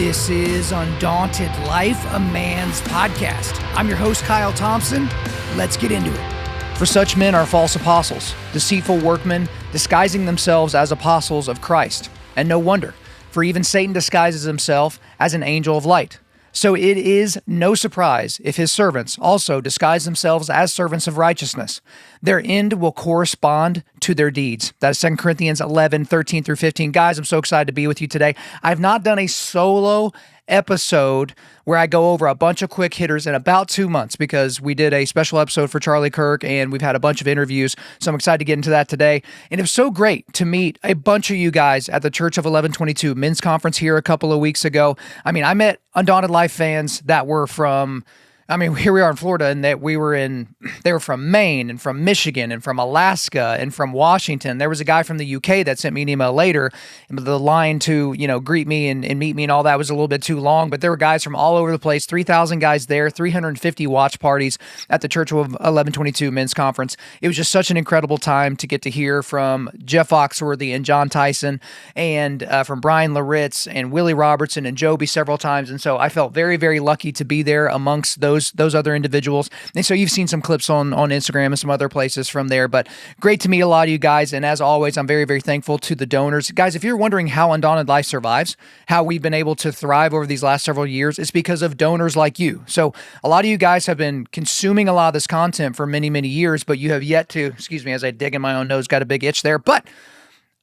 This is Undaunted.Life, a man's podcast. I'm your host, Kyle Thompson. Let's get into it. For such men are false apostles, deceitful workmen, disguising themselves as apostles of Christ. And no wonder, for even Satan disguises himself as an angel of light. So it is no surprise if his servants also disguise themselves as servants of righteousness. Their end will correspond to their deeds. That is 2 Corinthians 11, 13 through 15. Guys, I'm so excited to be with you today. I've not done a solo episode where I go over a bunch of quick hitters in about 2 months because we did a special episode for Charlie Kirk and we've had a bunch of interviews. So I'm excited to get into that today. And it was so great to meet a bunch of you guys at the Church of 1122 men's conference here a couple of weeks ago. I mean, I met Undaunted.Life fans that were from, here we are in Florida, and they were from Maine and from Michigan and from Alaska and from Washington. There was a guy from the UK that sent me an email later. The line to, greet me and meet me and all that was a little bit too long, but there were guys from all over the place, 3,000 guys there, 350 watch parties at the Church of 1122 men's conference. It was just such an incredible time to get to hear from Jeff Foxworthy and John Tyson and from Brian Laritz and Willie Robertson and Joby several times. And so I felt very, very lucky to be there amongst those other individuals. And so you've seen some clips on Instagram and some other places from there, but great to meet a lot of you guys. And as always, I'm very, very thankful to the donors. Guys, if you're wondering how Undaunted.Life survives, how we've been able to thrive over these last several years, it's because of donors like you. So a lot of you guys have been consuming a lot of this content for many, many years, but you have yet to, excuse me, as I dig in my own nose, got a big itch there. But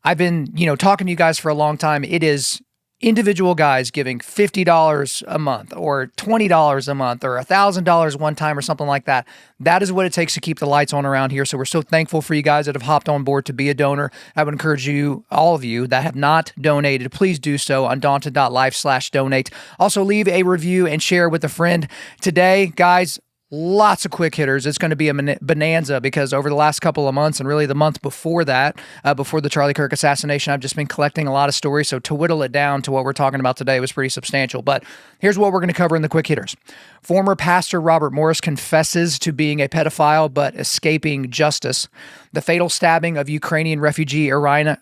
I've been, talking to you guys for a long time. It is individual guys giving $50 a month or $20 a month or $1,000 one time or something like that. That is what it takes to keep the lights on around here. So we're so thankful for you guys that have hopped on board to be a donor. I would encourage you, all of you that have not donated, please do so on Undaunted.Life/donate. Also leave a review and share with a friend. Today, guys, lots of quick hitters. It's going to be a bonanza because over the last couple of months and really the month before that, before the Charlie Kirk assassination, I've just been collecting a lot of stories. So to whittle it down to what we're talking about today was pretty substantial. But here's what we're going to cover in the quick hitters. Former pastor Robert Morris confesses to being a pedophile but escaping justice. The fatal stabbing of Ukrainian refugee Iryna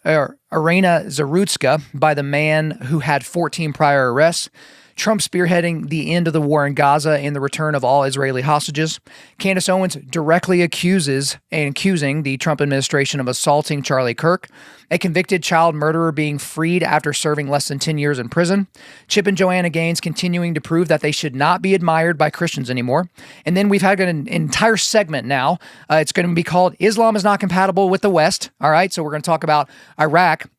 Zarutska by the man who had 14 prior arrests. Trump spearheading the end of the war in Gaza and the return of all Israeli hostages. Candace Owens directly accusing the Trump administration of assaulting Charlie Kirk. A convicted child murderer being freed after serving less than 10 years in prison. Chip and Joanna Gaines continuing to prove that they should not be admired by Christians anymore. And then we've had an entire segment now. It's going to be called Islam is Not Compatible with the West. All right, so we're going to talk about Iraq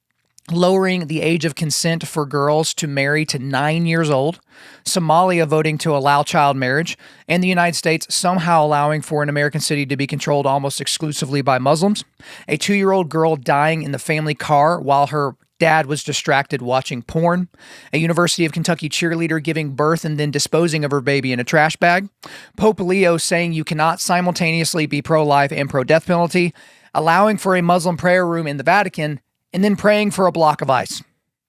lowering the age of consent for girls to marry to 9 years old, Somalia voting to allow child marriage, and the United States somehow allowing for an American city to be controlled almost exclusively by Muslims, a 2-year-old girl dying in the family car while her dad was distracted watching porn, a University of Kentucky cheerleader giving birth and then disposing of her baby in a trash bag, Pope Leo saying you cannot simultaneously be pro-life and pro-death penalty, allowing for a Muslim prayer room in the Vatican, and then praying for a block of ice.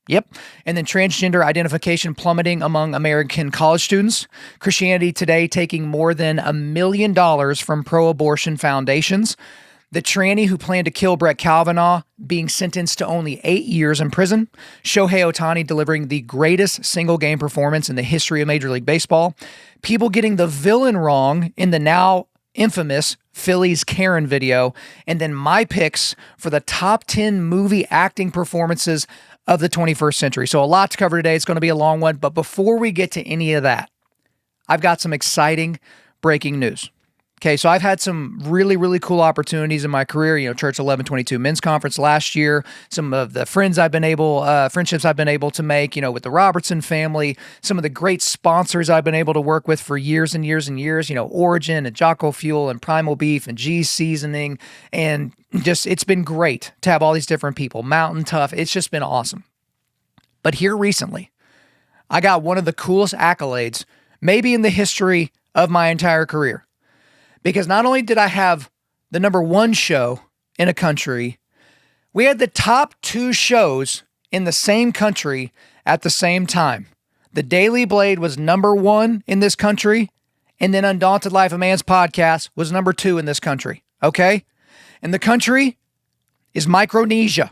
Yep. And then transgender identification plummeting among American college students. Christianity Today taking more than $1 million from pro-abortion foundations. The tranny who planned to kill Brett Kavanaugh being sentenced to only 8 years in prison. Shohei Ohtani delivering the greatest single game performance in the history of Major League Baseball. People getting the villain wrong in the now infamous Phillies Karen video, and then my picks for the top 10 movie acting performances of the 21st century. So a lot to cover today. It's going to be a long one, but before we get to any of that, I've got some exciting breaking news. Okay, so I've had some really, really cool opportunities in my career. Church 1122 men's conference last year. Some of the friendships I've been able to make. With the Robertson family. Some of the great sponsors I've been able to work with for years and years and years. Origin and Jocko Fuel and Primal Beef and G's Seasoning, and just it's been great to have all these different people. Mountain Tough. It's just been awesome. But here recently, I got one of the coolest accolades, maybe in the history of my entire career. Because not only did I have the number 1 show in a country, we had the top 2 shows in the same country at the same time. The Daily Blade was number 1 in this country, and then Undaunted.Life, a man's podcast, was number 2 in this country. Okay? And the country is Micronesia.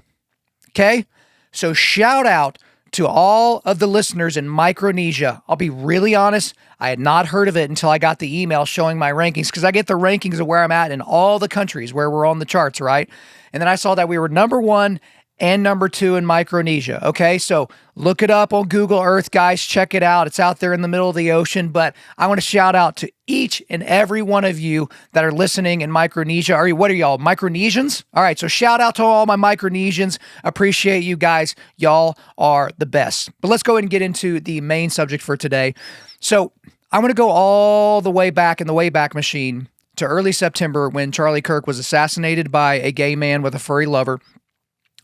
Okay? So shout out to all of the listeners in Micronesia. I'll be really honest, I had not heard of it until I got the email showing my rankings, because I get the rankings of where I'm at in all the countries where we're on the charts, right? And then I saw that we were number 1 and number 2 in Micronesia. Okay, so look it up on Google Earth, guys. Check it out. It's out there in the middle of the ocean. But I want to shout out to each and every one of you that are listening in Micronesia. What are y'all, Micronesians? All right, so shout out to all my Micronesians. Appreciate you guys. Y'all are the best. But let's go ahead and get into the main subject for today. So I'm going to go all the way back in the Wayback Machine to early September when Charlie Kirk was assassinated by a gay man with a furry lover.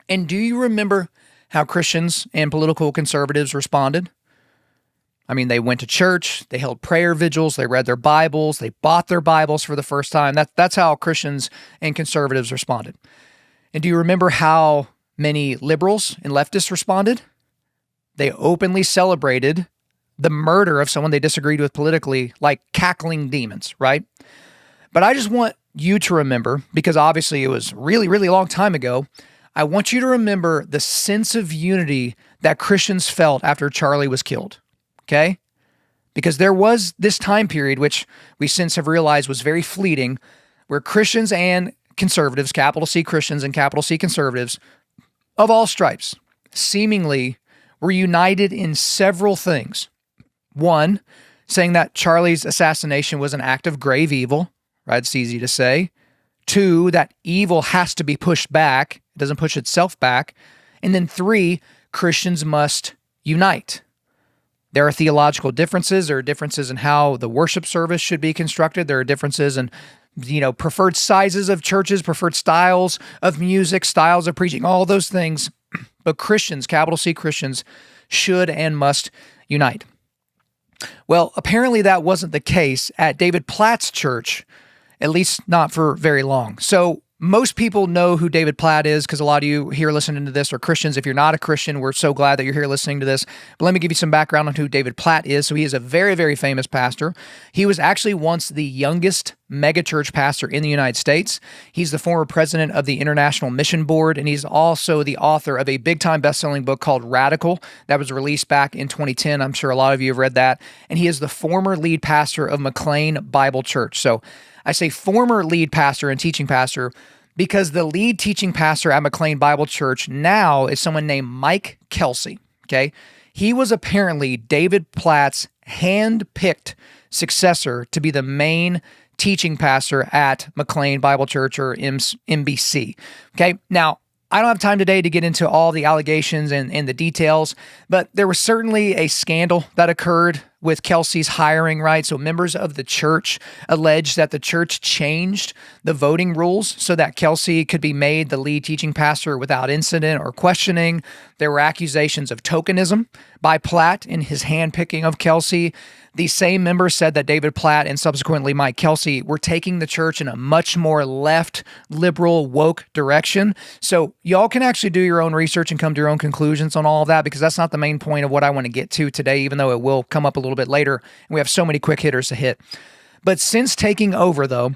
And do you remember how Christians and political conservatives responded? I mean, they went to church, they held prayer vigils, they read their Bibles, they bought their Bibles for the first time. That's how Christians and conservatives responded. And do you remember how many liberals and leftists responded? They openly celebrated the murder of someone they disagreed with politically, like cackling demons, right? But I just want you to remember, because obviously it was really, really long time ago, I want you to remember the sense of unity that Christians felt after Charlie was killed, okay? Because there was this time period, which we since have realized was very fleeting, where Christians and conservatives, capital C Christians and capital C conservatives, of all stripes, seemingly were united in several things. One, saying that Charlie's assassination was an act of grave evil, right? It's easy to say. 2, that evil has to be pushed back. It doesn't push itself back. And then 3, Christians must unite. There are theological differences. There are differences in how the worship service should be constructed. There are differences in, preferred sizes of churches, preferred styles of music, styles of preaching, all those things. But Christians, capital C Christians, should and must unite. Well, apparently that wasn't the case at David Platt's church, at least not for very long. So most people know who David Platt is, because a lot of you here listening to this are Christians. If you're not a Christian, we're so glad that you're here listening to this. But let me give you some background on who David Platt is. So he is a very, very famous pastor. He was actually once the youngest megachurch pastor in the United States. He's the former president of the International Mission Board, and he's also the author of a big-time best-selling book called Radical that was released back in 2010. I'm sure a lot of you have read that. And he is the former lead pastor of McLean Bible Church. So I say former lead pastor and teaching pastor because the lead teaching pastor at McLean Bible Church now is someone named Mike Kelsey, okay? He was apparently David Platt's hand-picked successor to be the main teaching pastor at McLean Bible Church, or MBC, okay? Now, I don't have time today to get into all the allegations and the details, but there was certainly a scandal that occurred with Kelsey's hiring, right? So members of the church alleged that the church changed the voting rules so that Kelsey could be made the lead teaching pastor without incident or questioning. There were accusations of tokenism by Platt in his handpicking of Kelsey. These same members said that David Platt and subsequently Mike Kelsey were taking the church in a much more left, liberal, woke direction. So y'all can actually do your own research and come to your own conclusions on all of that, because that's not the main point of what I want to get to today, even though it will come up a little bit later. And we have so many quick hitters to hit. But since taking over, though,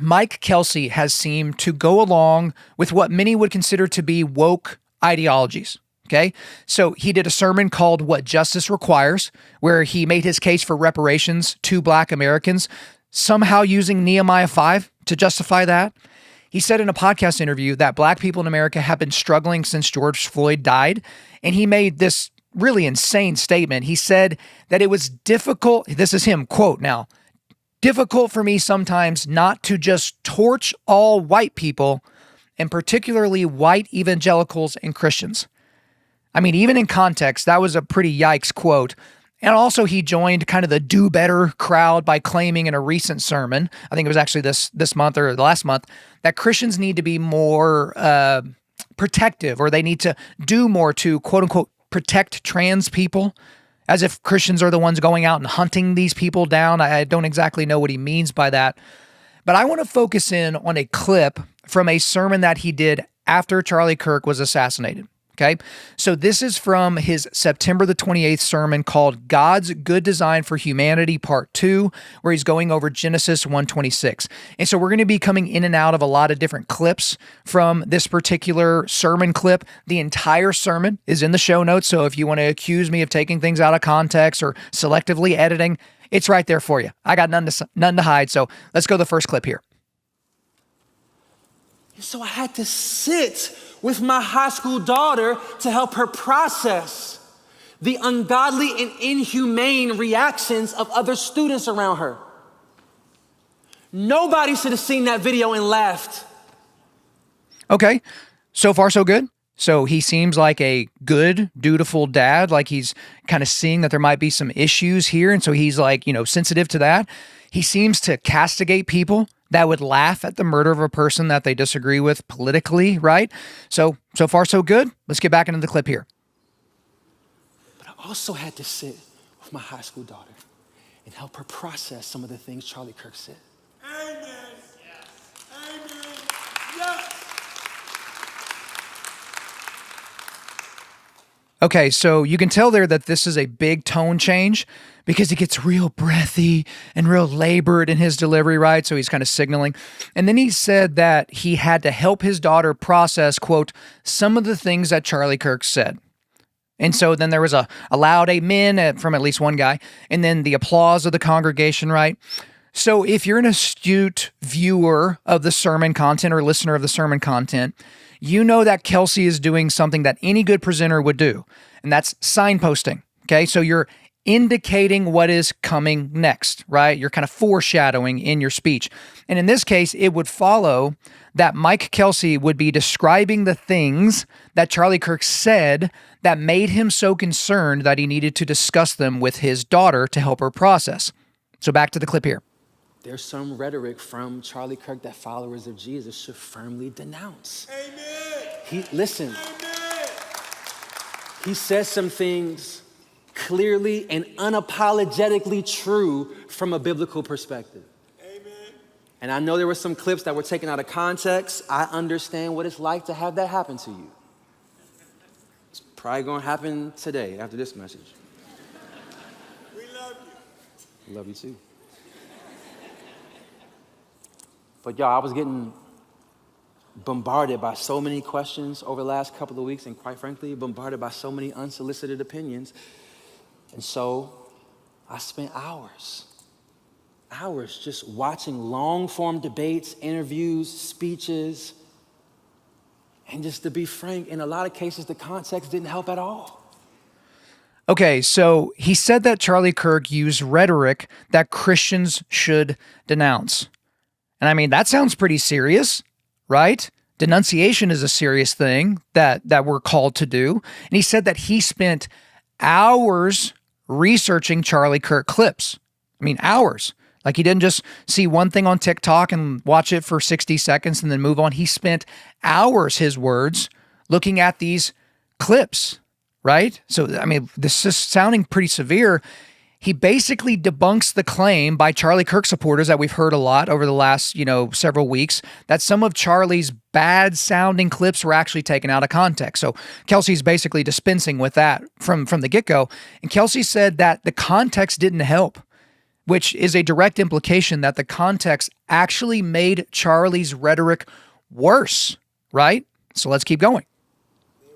Mike Kelsey has seemed to go along with what many would consider to be woke ideologies. Okay, so he did a sermon called What Justice Requires, where he made his case for reparations to Black Americans, somehow using Nehemiah 5 to justify that. He said in a podcast interview that Black people in America have been struggling since George Floyd died, and he made this really insane statement. He said that it was difficult, this is him, quote now, difficult for me sometimes not to just torch all white people, and particularly white evangelicals and Christians. I mean, even in context, that was a pretty yikes quote. And also he joined kind of the do better crowd by claiming in a recent sermon, I think it was actually this month or the last month, that Christians need to be more protective, or they need to do more to quote unquote protect trans people, as if Christians are the ones going out and hunting these people down. I don't exactly know what he means by that. But I want to focus in on a clip from a sermon that he did after Charlie Kirk was assassinated. Okay, so this is from his September the 28th sermon called God's Good Design for Humanity Part 2, where he's going over Genesis 1:26. And so we're going to be coming in and out of a lot of different clips from this particular sermon clip. The entire sermon is in the show notes, so if you want to accuse me of taking things out of context or selectively editing, it's right there for you. I got none to hide, so let's go to the first clip here. So I had to sit with my high school daughter to help her process the ungodly and inhumane reactions of other students around her. Nobody should have seen that video and laughed. Okay, so far so good. So he seems like a good, dutiful dad, like he's kind of seeing that there might be some issues here, and so he's like, sensitive to that. He seems to castigate people that would laugh at the murder of a person that they disagree with politically, right? So far so good. Let's get back into the clip here. But I also had to sit with my high school daughter and help her process some of the things Charlie Kirk said. Amen. Yes. Amen. Yes. Okay, so you can tell there that this is a big tone change because he gets real breathy and real labored in his delivery, right? So he's kind of signaling. And then he said that he had to help his daughter process, quote, some of the things that Charlie Kirk said. And so then there was a loud amen from at least one guy, and then the applause of the congregation, right? So if you're an astute viewer of the sermon content or listener of the sermon content, you know that Kelsey is doing something that any good presenter would do, and that's signposting, okay? So you're indicating what is coming next, right? You're kind of foreshadowing in your speech. And in this case, it would follow that Mike Kelsey would be describing the things that Charlie Kirk said that made him so concerned that he needed to discuss them with his daughter to help her process. So back to the clip here. There's some rhetoric from Charlie Kirk that followers of Jesus should firmly denounce. Amen. Listen. Amen. He says some things clearly and unapologetically true from a biblical perspective. Amen. And I know there were some clips that were taken out of context. I understand what it's like to have that happen to you. It's probably going to happen today after this message. We love you. Love you too. But y'all, I was getting bombarded by so many questions over the last couple of weeks, and quite frankly, bombarded by so many unsolicited opinions. And so I spent hours just watching long-form debates, interviews, speeches. And just to be frank, in a lot of cases, the context didn't help at all. Okay, so he said that Charlie Kirk used rhetoric that Christians should denounce. And I mean, that sounds pretty serious, right? Denunciation is a serious thing that we're called to do. And he said that he spent hours researching Charlie Kirk clips. I mean, hours. Like he didn't just see one thing on TikTok and watch it for 60 seconds and then move on. He spent hours, his words, looking at these clips, right? So, I mean, this is sounding pretty severe. He basically debunks the claim by Charlie Kirk supporters that we've heard a lot over the last, several weeks, that some of Charlie's bad sounding clips were actually taken out of context. So Kelsey's basically dispensing with that from the get-go. And Kelsey said that the context didn't help, which is a direct implication that the context actually made Charlie's rhetoric worse, right? So let's keep going.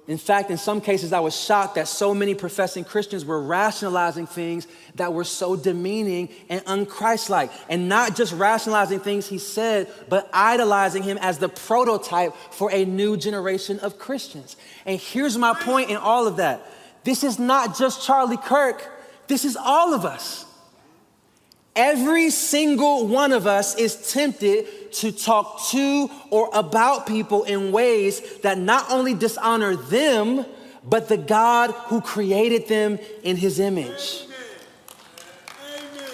In fact, in some cases, I was shocked that so many professing Christians were rationalizing things that were so demeaning and unchristlike, and not just rationalizing things he said, but idolizing him as the prototype for a new generation of Christians. And here's my point in all of that. This is not just Charlie Kirk. This is all of us. Every single one of us is tempted to talk to or about people in ways that not only dishonor them, but the God who created them in his image. Amen.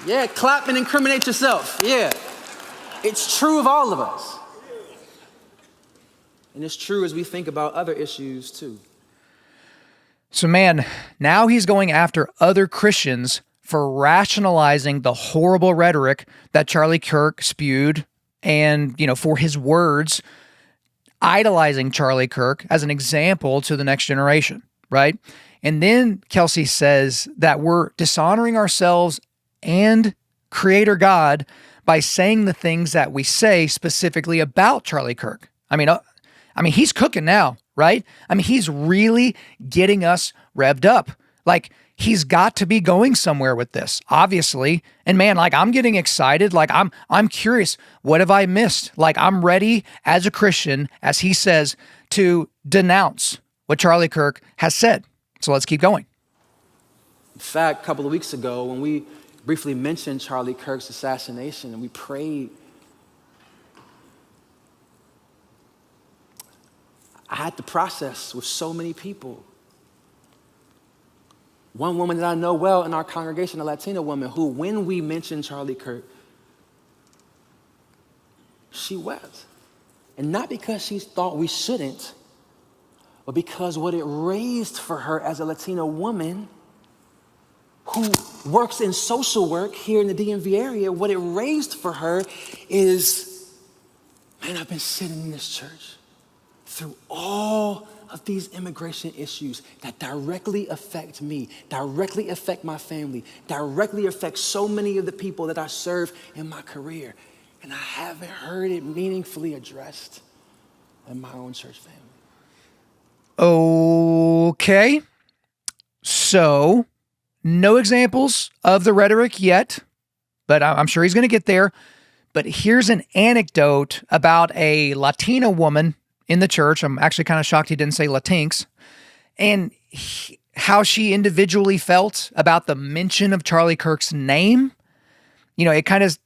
Yeah, clap and incriminate yourself. Yeah, it's true of all of us. And it's true as we think about other issues too. So man, now he's going after other Christians for rationalizing the horrible rhetoric that Charlie Kirk spewed and, for his words. idolizing Charlie Kirk as an example to the next generation, right? And then Kelsey says that we're dishonoring ourselves and Creator God by saying the things that we say specifically about Charlie Kirk. I mean, he's cooking now, right? I mean, he's really getting us revved up. Like, he's got to be going somewhere with this, obviously. And man, like, I'm getting excited. Like, I'm curious. What have I missed? Like, I'm ready as a Christian, as he says, to denounce what Charlie Kirk has said. So let's keep going. In fact, a couple of weeks ago, when we briefly mentioned Charlie Kirk's assassination and we prayed, I had to process with so many people. One woman that I know well in our congregation, a Latina woman, who, when we mentioned Charlie Kirk, she wept. And not because she thought we shouldn't, but because what it raised for her as a Latina woman who works in social work here in the DMV area, what it raised for her is, man, I've been sitting in this church through all of these immigration issues that directly affect me, directly affect my family, directly affect so many of the people that I serve in my career. And I haven't heard it meaningfully addressed in my own church family. Okay. So, no examples of the rhetoric yet, but I'm sure he's going to get there. But here's an anecdote about a Latina woman in the church. I'm actually kind of shocked he didn't say Latinx. And how she individually felt about the mention of Charlie Kirk's name. You know, it kind of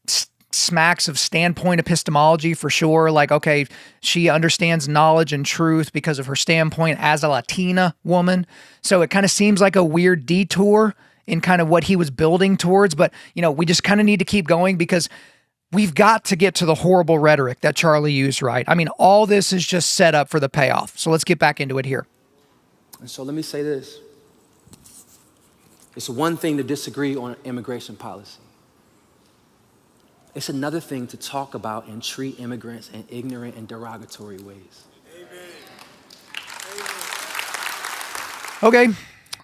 smacks of standpoint epistemology for sure. Like, okay, she understands knowledge and truth because of her standpoint as a Latina woman. So it kind of seems like a weird detour in kind of what he was building towards. But, you know, we just kind of need to keep going because we've got to get to the horrible rhetoric that Charlie used, right? I mean, all this is just set up for the payoff. So let's get back into it here. And so let me say this. It's one thing to disagree on immigration policy. It's another thing to talk about and treat immigrants in ignorant and derogatory ways. Okay,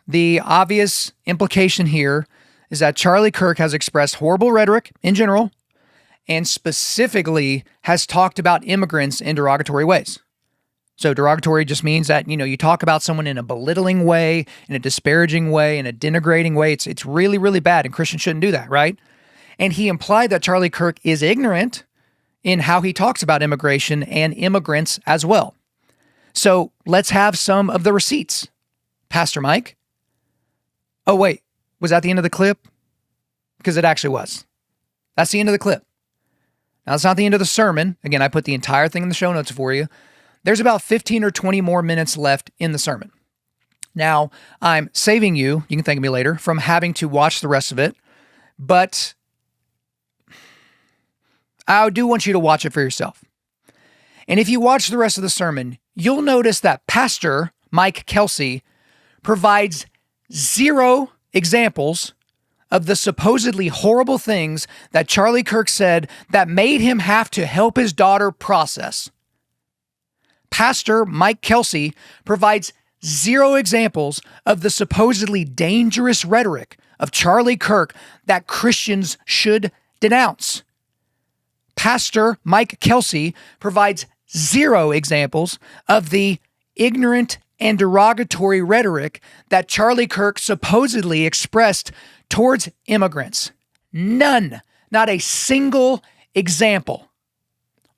the obvious implication here is that Charlie Kirk has expressed horrible rhetoric in general and specifically has talked about immigrants in derogatory ways. So derogatory just means that, you know, you talk about someone in a belittling way, in a disparaging way, in a denigrating way. It's really, really bad, and Christians shouldn't do that, right? And he implied that Charlie Kirk is ignorant in how he talks about immigration and immigrants as well. So let's have some of the receipts. Pastor Mike? Oh, wait, was that the end of the clip? Because it actually was. That's the end of the clip. Now, it's not the end of the sermon. Again, I put the entire thing in the show notes for you. There's about 15 or 20 more minutes left in the sermon. Now, I'm saving you can thank me later, from having to watch the rest of it, but I do want you to watch it for yourself. And if you watch the rest of the sermon, you'll notice that Pastor Mike Kelsey provides zero examples of the supposedly horrible things that Charlie Kirk said that made him have to help his daughter process. Pastor Mike Kelsey provides zero examples of the supposedly dangerous rhetoric of Charlie Kirk that Christians should denounce. Pastor Mike Kelsey provides zero examples of the ignorant and derogatory rhetoric that Charlie Kirk supposedly expressed towards immigrants. None, not a single example.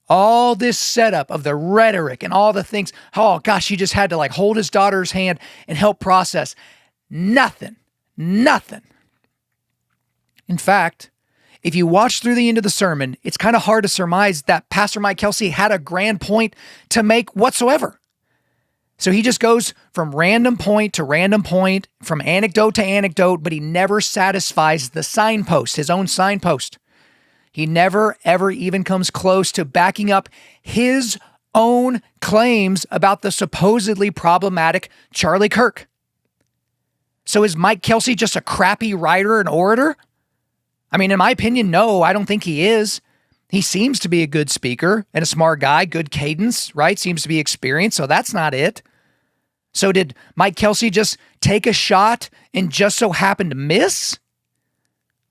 All this setup of the rhetoric and all the things, oh gosh, he just had to like hold his daughter's hand and help process. Nothing. In fact, if you watch through the end of the sermon, it's kind of hard to surmise that Pastor Mike Kelsey had a grand point to make whatsoever. So he just goes from random point to random point, from anecdote to anecdote, but he never satisfies the signpost, his own signpost. He never, ever even comes close to backing up his own claims about the supposedly problematic Charlie Kirk. So is Mike Kelsey just a crappy writer and orator? I mean, in my opinion, no, I don't think he is. He seems to be a good speaker and a smart guy, good cadence, right? Seems to be experienced, so that's not it. So did Mike Kelsey just take a shot and just so happen to miss?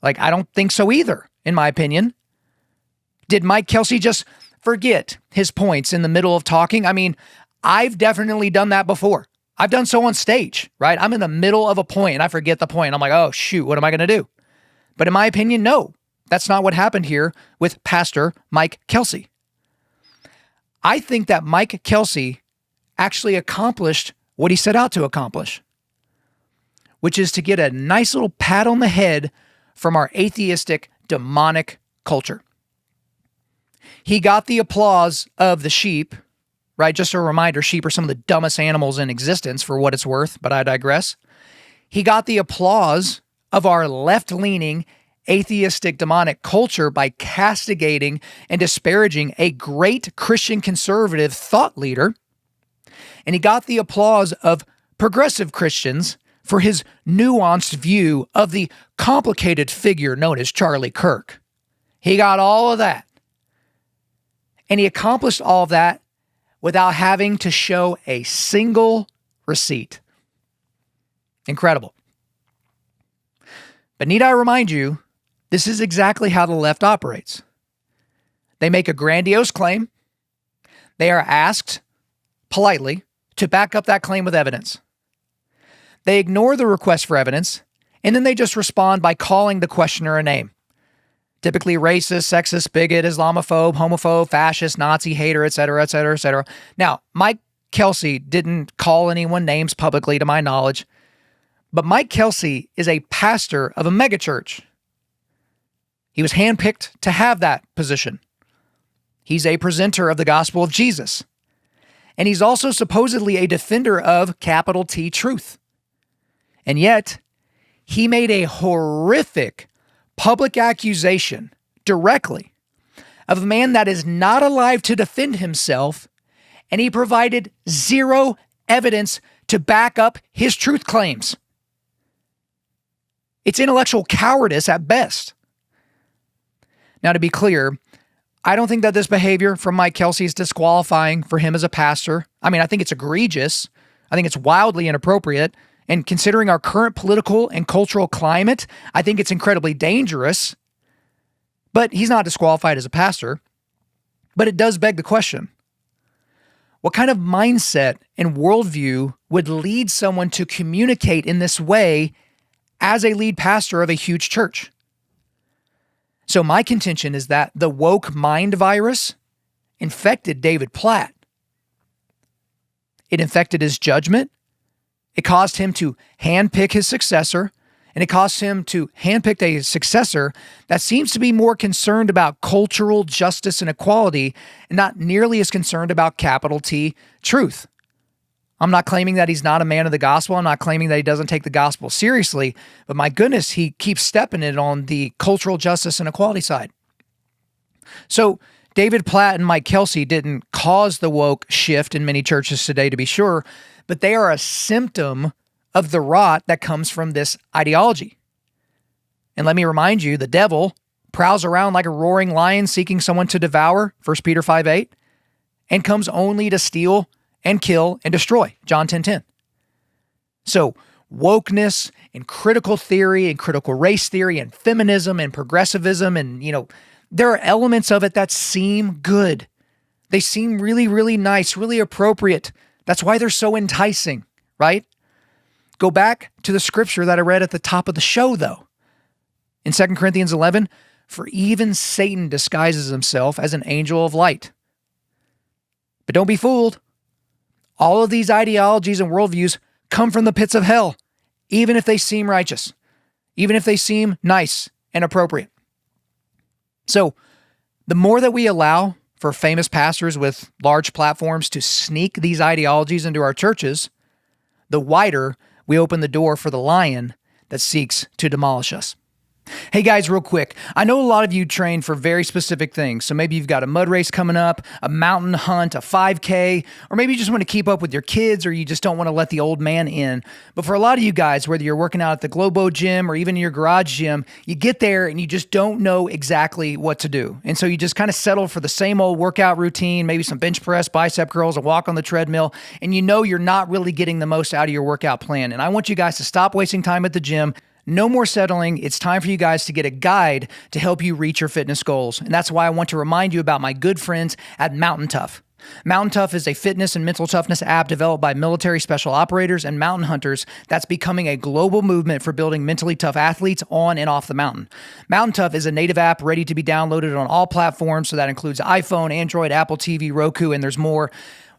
Like, I don't think so either, in my opinion. Did Mike Kelsey just forget his points in the middle of talking? I mean, I've definitely done that before. I've done so on stage, right? I'm in the middle of a point and I forget the point. I'm like, oh, shoot, what am I going to do? But in my opinion, no, that's not what happened here with Pastor Mike Kelsey. I think that Mike Kelsey actually accomplished what he set out to accomplish, which is to get a nice little pat on the head from our atheistic, demonic culture. He got the applause of the sheep, right? Just a reminder, sheep are some of the dumbest animals in existence for what it's worth, but I digress. He got the applause of our left-leaning, atheistic, demonic culture by castigating and disparaging a great Christian conservative thought leader. And he got the applause of progressive Christians for his nuanced view of the complicated figure known as Charlie Kirk. He got all of that. And he accomplished all of that without having to show a single receipt. Incredible. But need I remind you, this is exactly how the left operates. They make a grandiose claim. They are asked politely to back up that claim with evidence. They ignore the request for evidence, and then they just respond by calling the questioner a name. Typically racist, sexist, bigot, Islamophobe, homophobe, fascist, Nazi, hater, etc., etc., etc. Now, Mike Kelsey didn't call anyone names publicly to my knowledge, but Mike Kelsey is a pastor of a megachurch. He was handpicked to have that position. He's a presenter of the gospel of Jesus. And he's also supposedly a defender of capital T truth. And yet, he made a horrific public accusation directly of a man that is not alive to defend himself, and he provided zero evidence to back up his truth claims. It's intellectual cowardice at best. Now, to be clear, I don't think that this behavior from Mike Kelsey is disqualifying for him as a pastor. I mean, I think it's egregious. I think it's wildly inappropriate. And considering our current political and cultural climate, I think it's incredibly dangerous. But he's not disqualified as a pastor. But it does beg the question. What kind of mindset and worldview would lead someone to communicate in this way as a lead pastor of a huge church? So my contention is that the woke mind virus infected David Platt. It infected his judgment. It caused him to handpick his successor, and it caused him to handpick a successor that seems to be more concerned about cultural justice and equality and not nearly as concerned about capital T truth. I'm not claiming that he's not a man of the gospel. I'm not claiming that he doesn't take the gospel seriously, but my goodness, he keeps stepping it on the cultural justice and equality side. So David Platt and Mike Kelsey didn't cause the woke shift in many churches today, to be sure, but they are a symptom of the rot that comes from this ideology. And let me remind you, the devil prowls around like a roaring lion seeking someone to devour, 1 Peter 5:8, and comes only to steal and kill and destroy, John 10:10. So wokeness and critical theory and critical race theory and feminism and progressivism and, there are elements of it that seem good. They seem really, really nice, really appropriate. That's why they're so enticing, right? Go back to the scripture that I read at the top of the show, though. In 2 Corinthians 11, for even Satan disguises himself as an angel of light. But don't be fooled. All of these ideologies and worldviews come from the pits of hell, even if they seem righteous, even if they seem nice and appropriate. So the more that we allow for famous pastors with large platforms to sneak these ideologies into our churches, the wider we open the door for the lion that seeks to demolish us. Hey guys, real quick. I know a lot of you train for very specific things. So maybe you've got a mud race coming up, a mountain hunt, a 5K, or maybe you just want to keep up with your kids or you just don't want to let the old man in. But for a lot of you guys, whether you're working out at the Globo gym or even in your garage gym, you get there and you just don't know exactly what to do. And so you just kind of settle for the same old workout routine, maybe some bench press, bicep curls, a walk on the treadmill, and you know you're not really getting the most out of your workout plan. And I want you guys to stop wasting time at the gym. No more settling. It's time for you guys to get a guide to help you reach your fitness goals. And that's why I want to remind you about my good friends at Mountain Tough. Mountain Tough is a fitness and mental toughness app developed by military special operators and mountain hunters that's becoming a global movement for building mentally tough athletes on and off the mountain. Mountain Tough is a native app ready to be downloaded on all platforms, so that includes iPhone, Android, Apple TV, Roku, and there's more.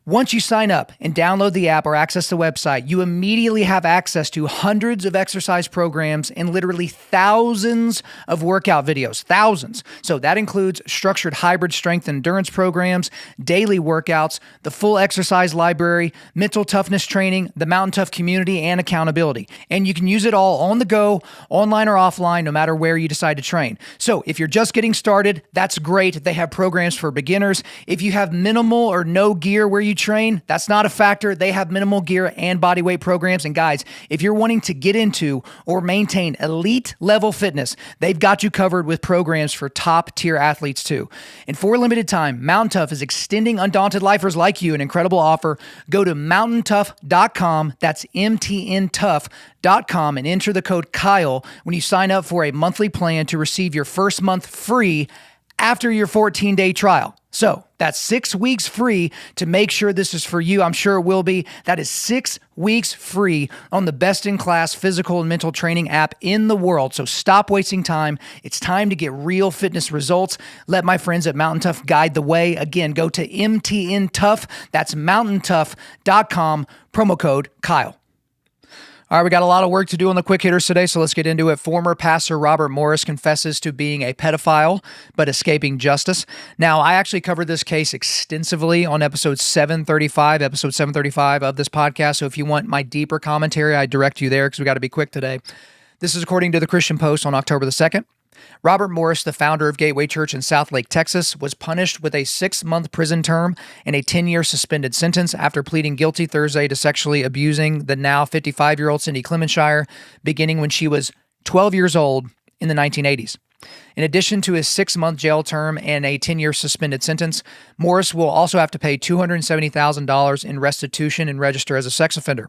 Once you sign up and download the app or access the website, you immediately have access to hundreds of exercise programs and literally thousands of workout videos, thousands. So that includes structured hybrid strength and endurance programs, daily workouts, the full exercise library, mental toughness training, the Mountain Tough community, and accountability. And you can use it all on the go, online or offline, no matter where you decide to train. So if you're just getting started, that's great. They have programs for beginners. If you have minimal or no gear where you train, that's not a factor. They have minimal gear and bodyweight programs. And guys, if you're wanting to get into or maintain elite level fitness, they've got you covered with programs for top tier athletes too. And for a limited time, Mountain Tough is extending Undaunted Lifers like you an incredible offer. Go to mountaintough.com. That's MTNtough.com and enter the code Kyle when you sign up for a monthly plan to receive your first month free after your 14-day trial. So that's 6 weeks free to make sure this is for you. I'm sure it will be. That is 6 weeks free on the best-in-class physical and mental training app in the world. So stop wasting time. It's time to get real fitness results. Let my friends at Mountain Tough guide the way. Again, go to MTNtough. That's mountaintough.com, promo code Kyle. All right, we got a lot of work to do on the quick hitters today, so let's get into it. Former pastor Robert Morris confesses to being a pedophile, but escaping justice. Now, I actually covered this case extensively on episode 735 of this podcast, so if you want my deeper commentary, I direct you there because we got to be quick today. This is according to the Christian Post on October the 2nd. Robert Morris, the founder of Gateway Church in Southlake, Texas, was punished with a 6-month prison term and a 10-year suspended sentence after pleading guilty Thursday to sexually abusing the now 55-year-old Cindy Clemenshire, beginning when she was 12 years old in the 1980s. In addition to his 6-month jail term and a 10-year suspended sentence, Morris will also have to pay $270,000 in restitution and register as a sex offender.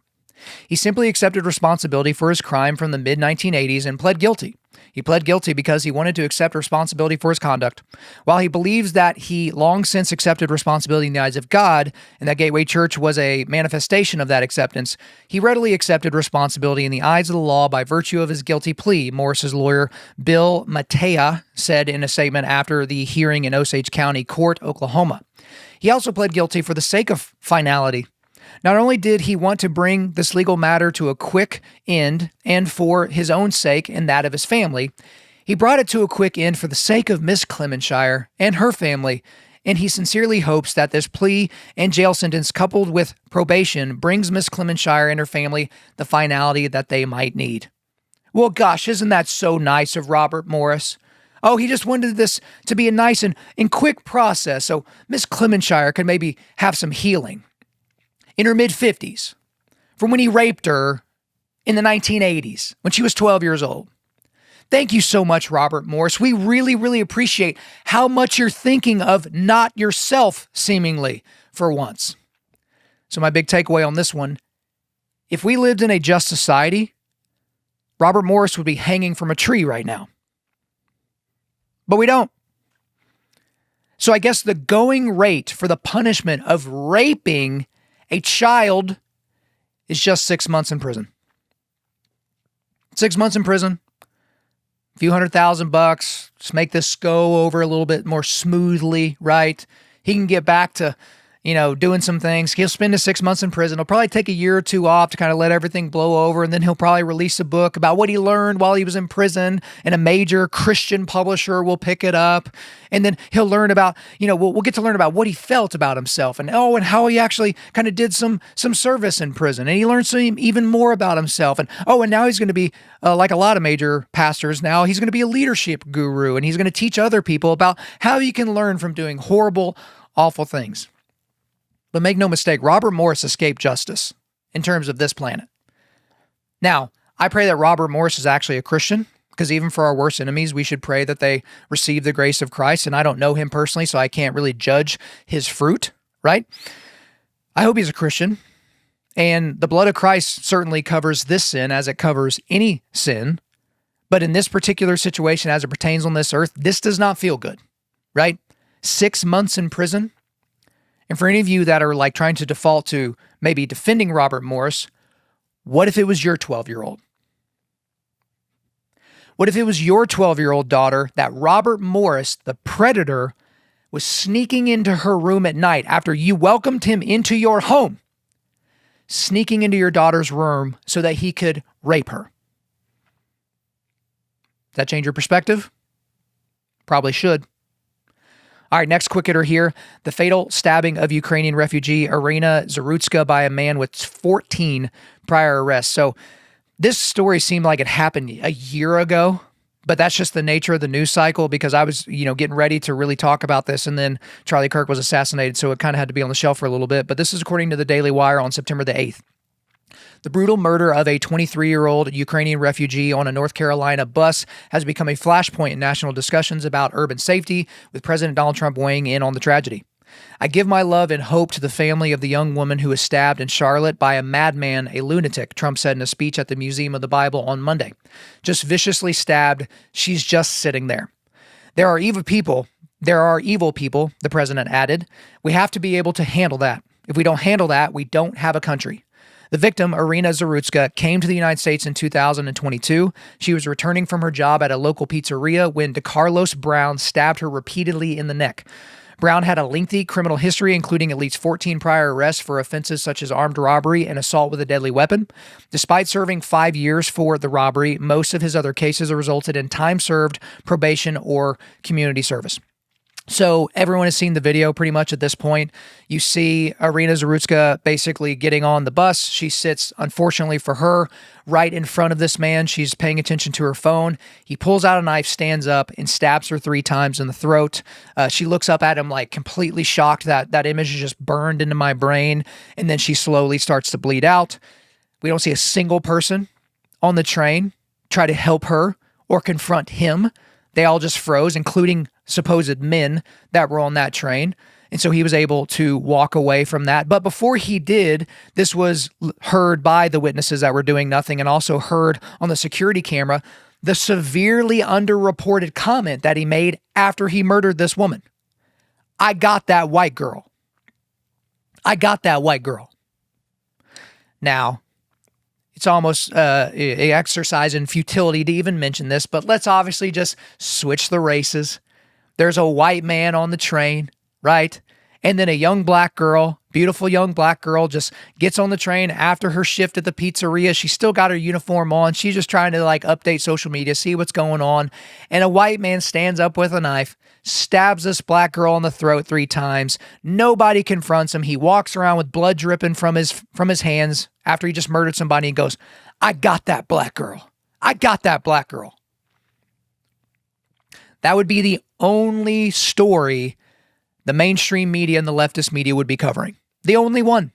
He simply accepted responsibility for his crime from the mid-1980s and pled guilty. He pled guilty because he wanted to accept responsibility for his conduct. While he believes that he long since accepted responsibility in the eyes of God and that Gateway Church was a manifestation of that acceptance, he readily accepted responsibility in the eyes of the law by virtue of his guilty plea, Morris's lawyer Bill Matea said in a statement after the hearing in Osage County Court, Oklahoma. He also pled guilty for the sake of finality. Not only did he want to bring this legal matter to a quick end and for his own sake and that of his family, he brought it to a quick end for the sake of Miss Clemenshire and her family, and he sincerely hopes that this plea and jail sentence coupled with probation brings Miss Clemenshire and her family the finality that they might need. Well, gosh, isn't that so nice of Robert Morris? Oh, he just wanted this to be a nice and quick process so Miss Clemenshire could maybe have some healing. In her mid-50s, from when he raped her in the 1980s, when she was 12 years old. Thank you so much, Robert Morris. We really, really appreciate how much you're thinking of not yourself, seemingly, for once. So my big takeaway on this one, if we lived in a just society, Robert Morris would be hanging from a tree right now. But we don't. So I guess the going rate for the punishment of raping a child is just 6 months in prison. 6 months in prison, a few $100,000, just make this go over a little bit more smoothly, right? He can get back to, doing some things. He'll spend his 6 months in prison. He'll probably take a year or two off to kind of let everything blow over. And then he'll probably release a book about what he learned while he was in prison, and a major Christian publisher will pick it up. And then he'll learn about, we'll get to learn about what he felt about himself, and how he actually kind of did some service in prison. And he learns even more about himself. And now he's going to be, like a lot of major pastors now, he's going to be a leadership guru, and he's going to teach other people about how you can learn from doing horrible, awful things. But make no mistake, Robert Morris escaped justice in terms of this planet. Now, I pray that Robert Morris is actually a Christian, because even for our worst enemies, we should pray that they receive the grace of Christ. And I don't know him personally, so I can't really judge his fruit, right? I hope he's a Christian. And the blood of Christ certainly covers this sin as it covers any sin. But in this particular situation, as it pertains on this earth, this does not feel good, right? 6 months in prison. And for any of you that are like trying to default to maybe defending Robert Morris, what if it was your 12-year-old? What if it was your 12-year-old daughter that Robert Morris, the predator, was sneaking into her room at night after you welcomed him into your home, sneaking into your daughter's room so that he could rape her? Does that change your perspective? Probably should. All right, next quick hitter here. The fatal stabbing of Ukrainian refugee Iryna Zarutska by a man with 14 prior arrests. So this story seemed like it happened a year ago, but that's just the nature of the news cycle, because I was, getting ready to really talk about this, and then Charlie Kirk was assassinated, so it kind of had to be on the shelf for a little bit. But this is according to the Daily Wire on September the 8th. The brutal murder of a 23-year-old Ukrainian refugee on a North Carolina bus has become a flashpoint in national discussions about urban safety, with President Donald Trump weighing in on the tragedy. I give my love and hope to the family of the young woman who was stabbed in Charlotte by a madman, a lunatic, Trump said in a speech at the Museum of the Bible on Monday. Just viciously stabbed, she's just sitting there. There are evil people, the president added. We have to be able to handle that. If we don't handle that, we don't have a country. The victim, Iryna Zarutska, came to the United States in 2022. She was returning from her job at a local pizzeria when DeCarlos Brown stabbed her repeatedly in the neck. Brown had a lengthy criminal history, including at least 14 prior arrests for offenses such as armed robbery and assault with a deadly weapon. Despite serving 5 years for the robbery, most of his other cases resulted in time served, probation, or community service. So everyone has seen the video pretty much at this point. You see Iryna Zarutska basically getting on the bus. She sits, unfortunately for her, right in front of this man. She's paying attention to her phone. He pulls out a knife, stands up, and stabs her 3 times in the throat. She looks up at him like completely shocked. That image is just burned into my brain. And then she slowly starts to bleed out. We don't see a single person on the train try to help her or confront him. They all just froze, including supposed men that were on that train. And so he was able to walk away from that. But before he did, this was heard by the witnesses that were doing nothing, and also heard on the security camera, the severely underreported comment that he made after he murdered this woman. I got that white girl. I got that white girl. Now, it's almost an exercise in futility to even mention this, but let's obviously just switch the races. There's a white man on the train, right? And then a young black girl, beautiful young black girl, just gets on the train after her shift at the pizzeria. She's still got her uniform on. She's just trying to update social media, see what's going on. And a white man stands up with a knife, stabs this black girl in the throat 3 times. Nobody confronts him. He walks around with blood dripping from his hands after he just murdered somebody and goes, I got that black girl. I got that black girl. That would be the only story the mainstream media and the leftist media would be covering. The only one.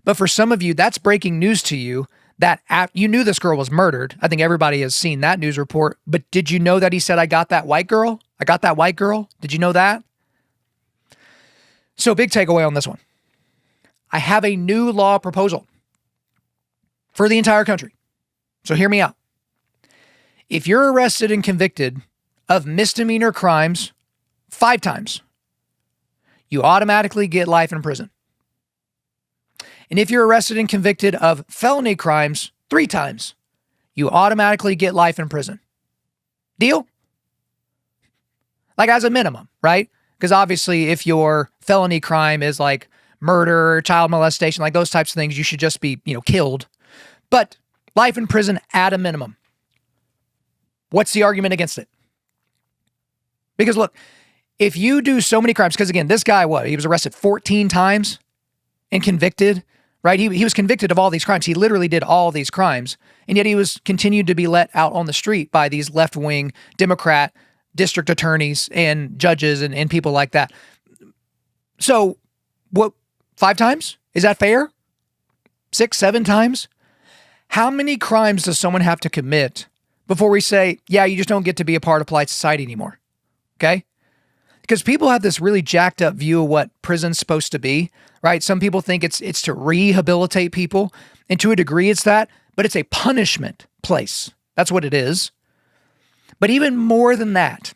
But for some of you, that's breaking news to you that you knew this girl was murdered. I think everybody has seen that news report. But did you know that he said, I got that white girl? I got that white girl? Did you know that? So big takeaway on this one. I have a new law proposal for the entire country. So hear me out. If you're arrested and convicted of misdemeanor crimes 5 times, you automatically get life in prison. And if you're arrested and convicted of felony crimes 3 times, you automatically get life in prison. Deal? As a minimum, right? Because obviously if your felony crime is like murder, child molestation, like those types of things, you should just be, killed. But life in prison at a minimum. What's the argument against it? Because look, if you do so many crimes, because again, this guy, he was arrested 14 times and convicted, right? He was convicted of all these crimes. He literally did all these crimes. And yet he was continued to be let out on the street by these left-wing Democrat district attorneys and judges and people like that. So what, 5 times? Is that fair? 6, 7 times? How many crimes does someone have to commit before we say, yeah, you just don't get to be a part of polite society anymore? Okay? Because people have this really jacked up view of what prison's supposed to be, right? Some people think it's to rehabilitate people, and to a degree it's that, but it's a punishment place. That's what it is. But even more than that,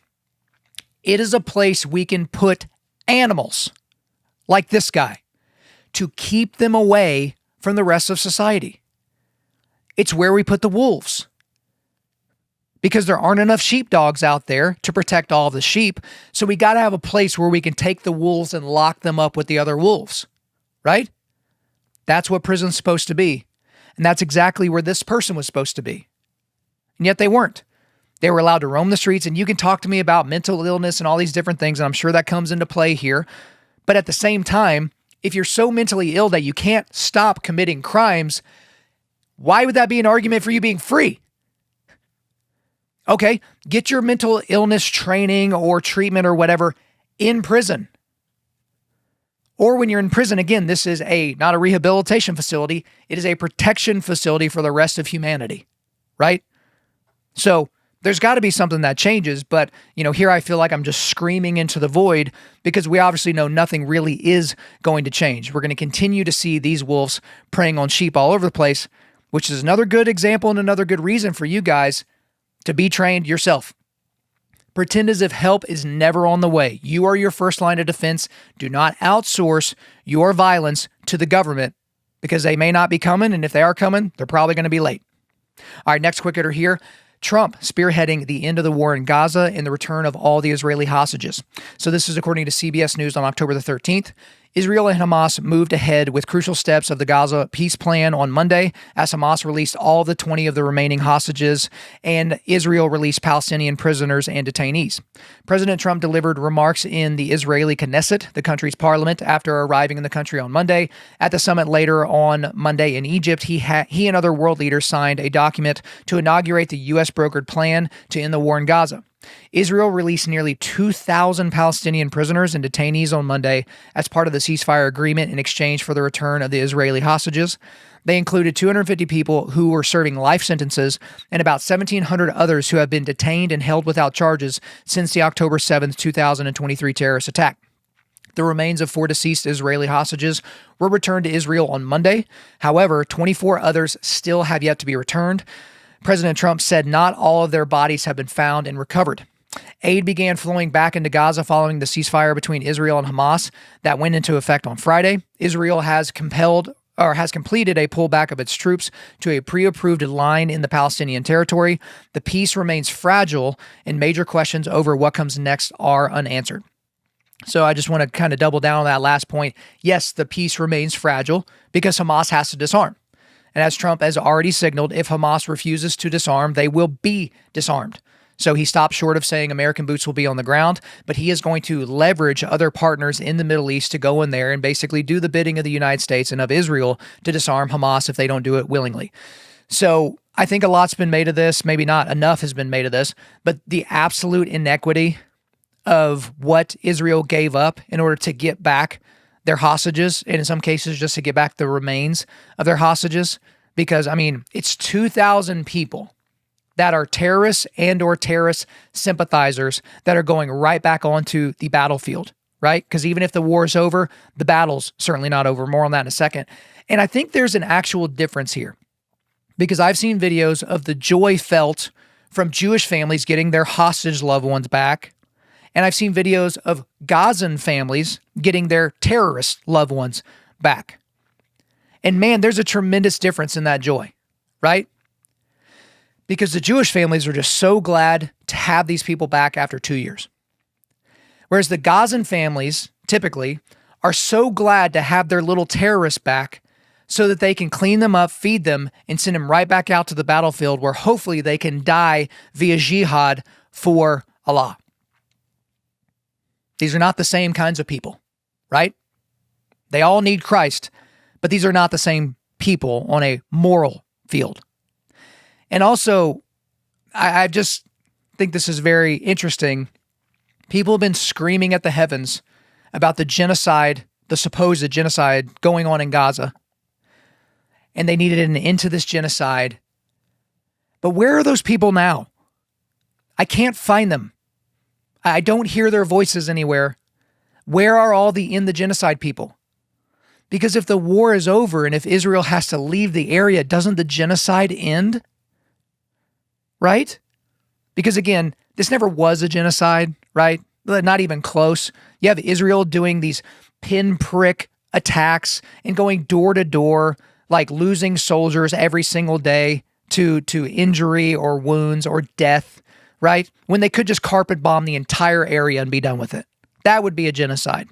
it is a place we can put animals like this guy to keep them away from the rest of society. It's where we put the wolves. Because there aren't enough sheepdogs out there to protect all of the sheep. So we got to have a place where we can take the wolves and lock them up with the other wolves, right? That's what prison's supposed to be. And that's exactly where this person was supposed to be. And yet they weren't. They were allowed to roam the streets, and you can talk to me about mental illness and all these different things, and I'm sure that comes into play here. But at the same time, if you're so mentally ill that you can't stop committing crimes, why would that be an argument for you being free? Okay, get your mental illness training or treatment or whatever in prison. Or when you're in prison, again, this is not a rehabilitation facility. It is a protection facility for the rest of humanity, right? So there's got to be something that changes. But, here I feel like I'm just screaming into the void because we obviously know nothing really is going to change. We're going to continue to see these wolves preying on sheep all over the place, which is another good example and another good reason for you guys to be trained yourself. Pretend as if help is never on the way. You are your first line of defense. Do not outsource your violence to the government because they may not be coming, and if they are coming, they're probably going to be late. All right, next quick hitter here. Trump spearheading the end of the war in Gaza and the return of all the Israeli hostages. So this is according to CBS News on October the 13th. Israel and Hamas moved ahead with crucial steps of the Gaza peace plan on Monday as Hamas released all the 20 of the remaining hostages and Israel released Palestinian prisoners and detainees. President Trump delivered remarks in the Israeli Knesset, the country's parliament, after arriving in the country on Monday. At the summit later on Monday in Egypt, he and other world leaders signed a document to inaugurate the U.S. brokered plan to end the war in Gaza. Israel released nearly 2,000 Palestinian prisoners and detainees on Monday as part of the ceasefire agreement in exchange for the return of the Israeli hostages. They included 250 people who were serving life sentences and about 1,700 others who have been detained and held without charges since the October 7th, 2023 terrorist attack. The remains of 4 deceased Israeli hostages were returned to Israel on Monday. However, 24 others still have yet to be returned. President Trump said not all of their bodies have been found and recovered. Aid began flowing back into Gaza following the ceasefire between Israel and Hamas that went into effect on Friday. Israel has completed a pullback of its troops to a pre-approved line in the Palestinian territory. The peace remains fragile, and major questions over what comes next are unanswered. So I just want to kind of double down on that last point. Yes, the peace remains fragile because Hamas has to disarm. And as Trump has already signaled, if Hamas refuses to disarm, they will be disarmed. So he stopped short of saying American boots will be on the ground, but he is going to leverage other partners in the Middle East to go in there and basically do the bidding of the United States and of Israel to disarm Hamas if they don't do it willingly. So I think a lot's been made of this. Maybe not enough has been made of this, but the absolute inequity of what Israel gave up in order to get back their hostages, and in some cases just to get back the remains of their hostages, because, it's 2,000 people that are terrorists and or terrorist sympathizers that are going right back onto the battlefield, right? Because even if the war is over, the battle's certainly not over. More on that in a second. And I think there's an actual difference here, because I've seen videos of the joy felt from Jewish families getting their hostage loved ones back. And I've seen videos of Gazan families getting their terrorist loved ones back. And man, there's a tremendous difference in that joy, right? Because the Jewish families are just so glad to have these people back after 2 years. Whereas the Gazan families, typically, are so glad to have their little terrorists back so that they can clean them up, feed them, and send them right back out to the battlefield where hopefully they can die via jihad for Allah. These are not the same kinds of people, right? They all need Christ, but these are not the same people on a moral field. And also, I just think this is very interesting. People have been screaming at the heavens about the genocide, the supposed genocide going on in Gaza. And they needed an end to this genocide. But where are those people now? I can't find them. I don't hear their voices anywhere. Where are all the in the genocide people? Because if the war is over and if Israel has to leave the area, doesn't the genocide end? Right? Because again, this never was a genocide, right? Not even close. You have Israel doing these pinprick attacks and going door to door, like losing soldiers every single day to injury or wounds or death, right? When they could just carpet bomb the entire area and be done with it. That would be a genocide,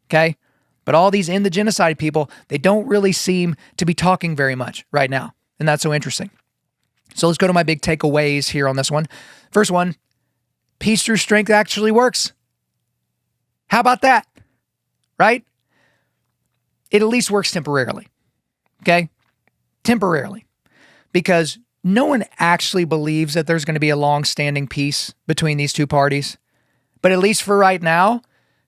okay? But all these in the genocide people, they don't really seem to be talking very much right now. And that's so interesting. So let's go to my big takeaways here on this one. First one, peace through strength actually works. How about that? Right? It at least works temporarily. Okay? Temporarily. Because no one actually believes that there's going to be a long-standing peace between these two parties. But at least for right now,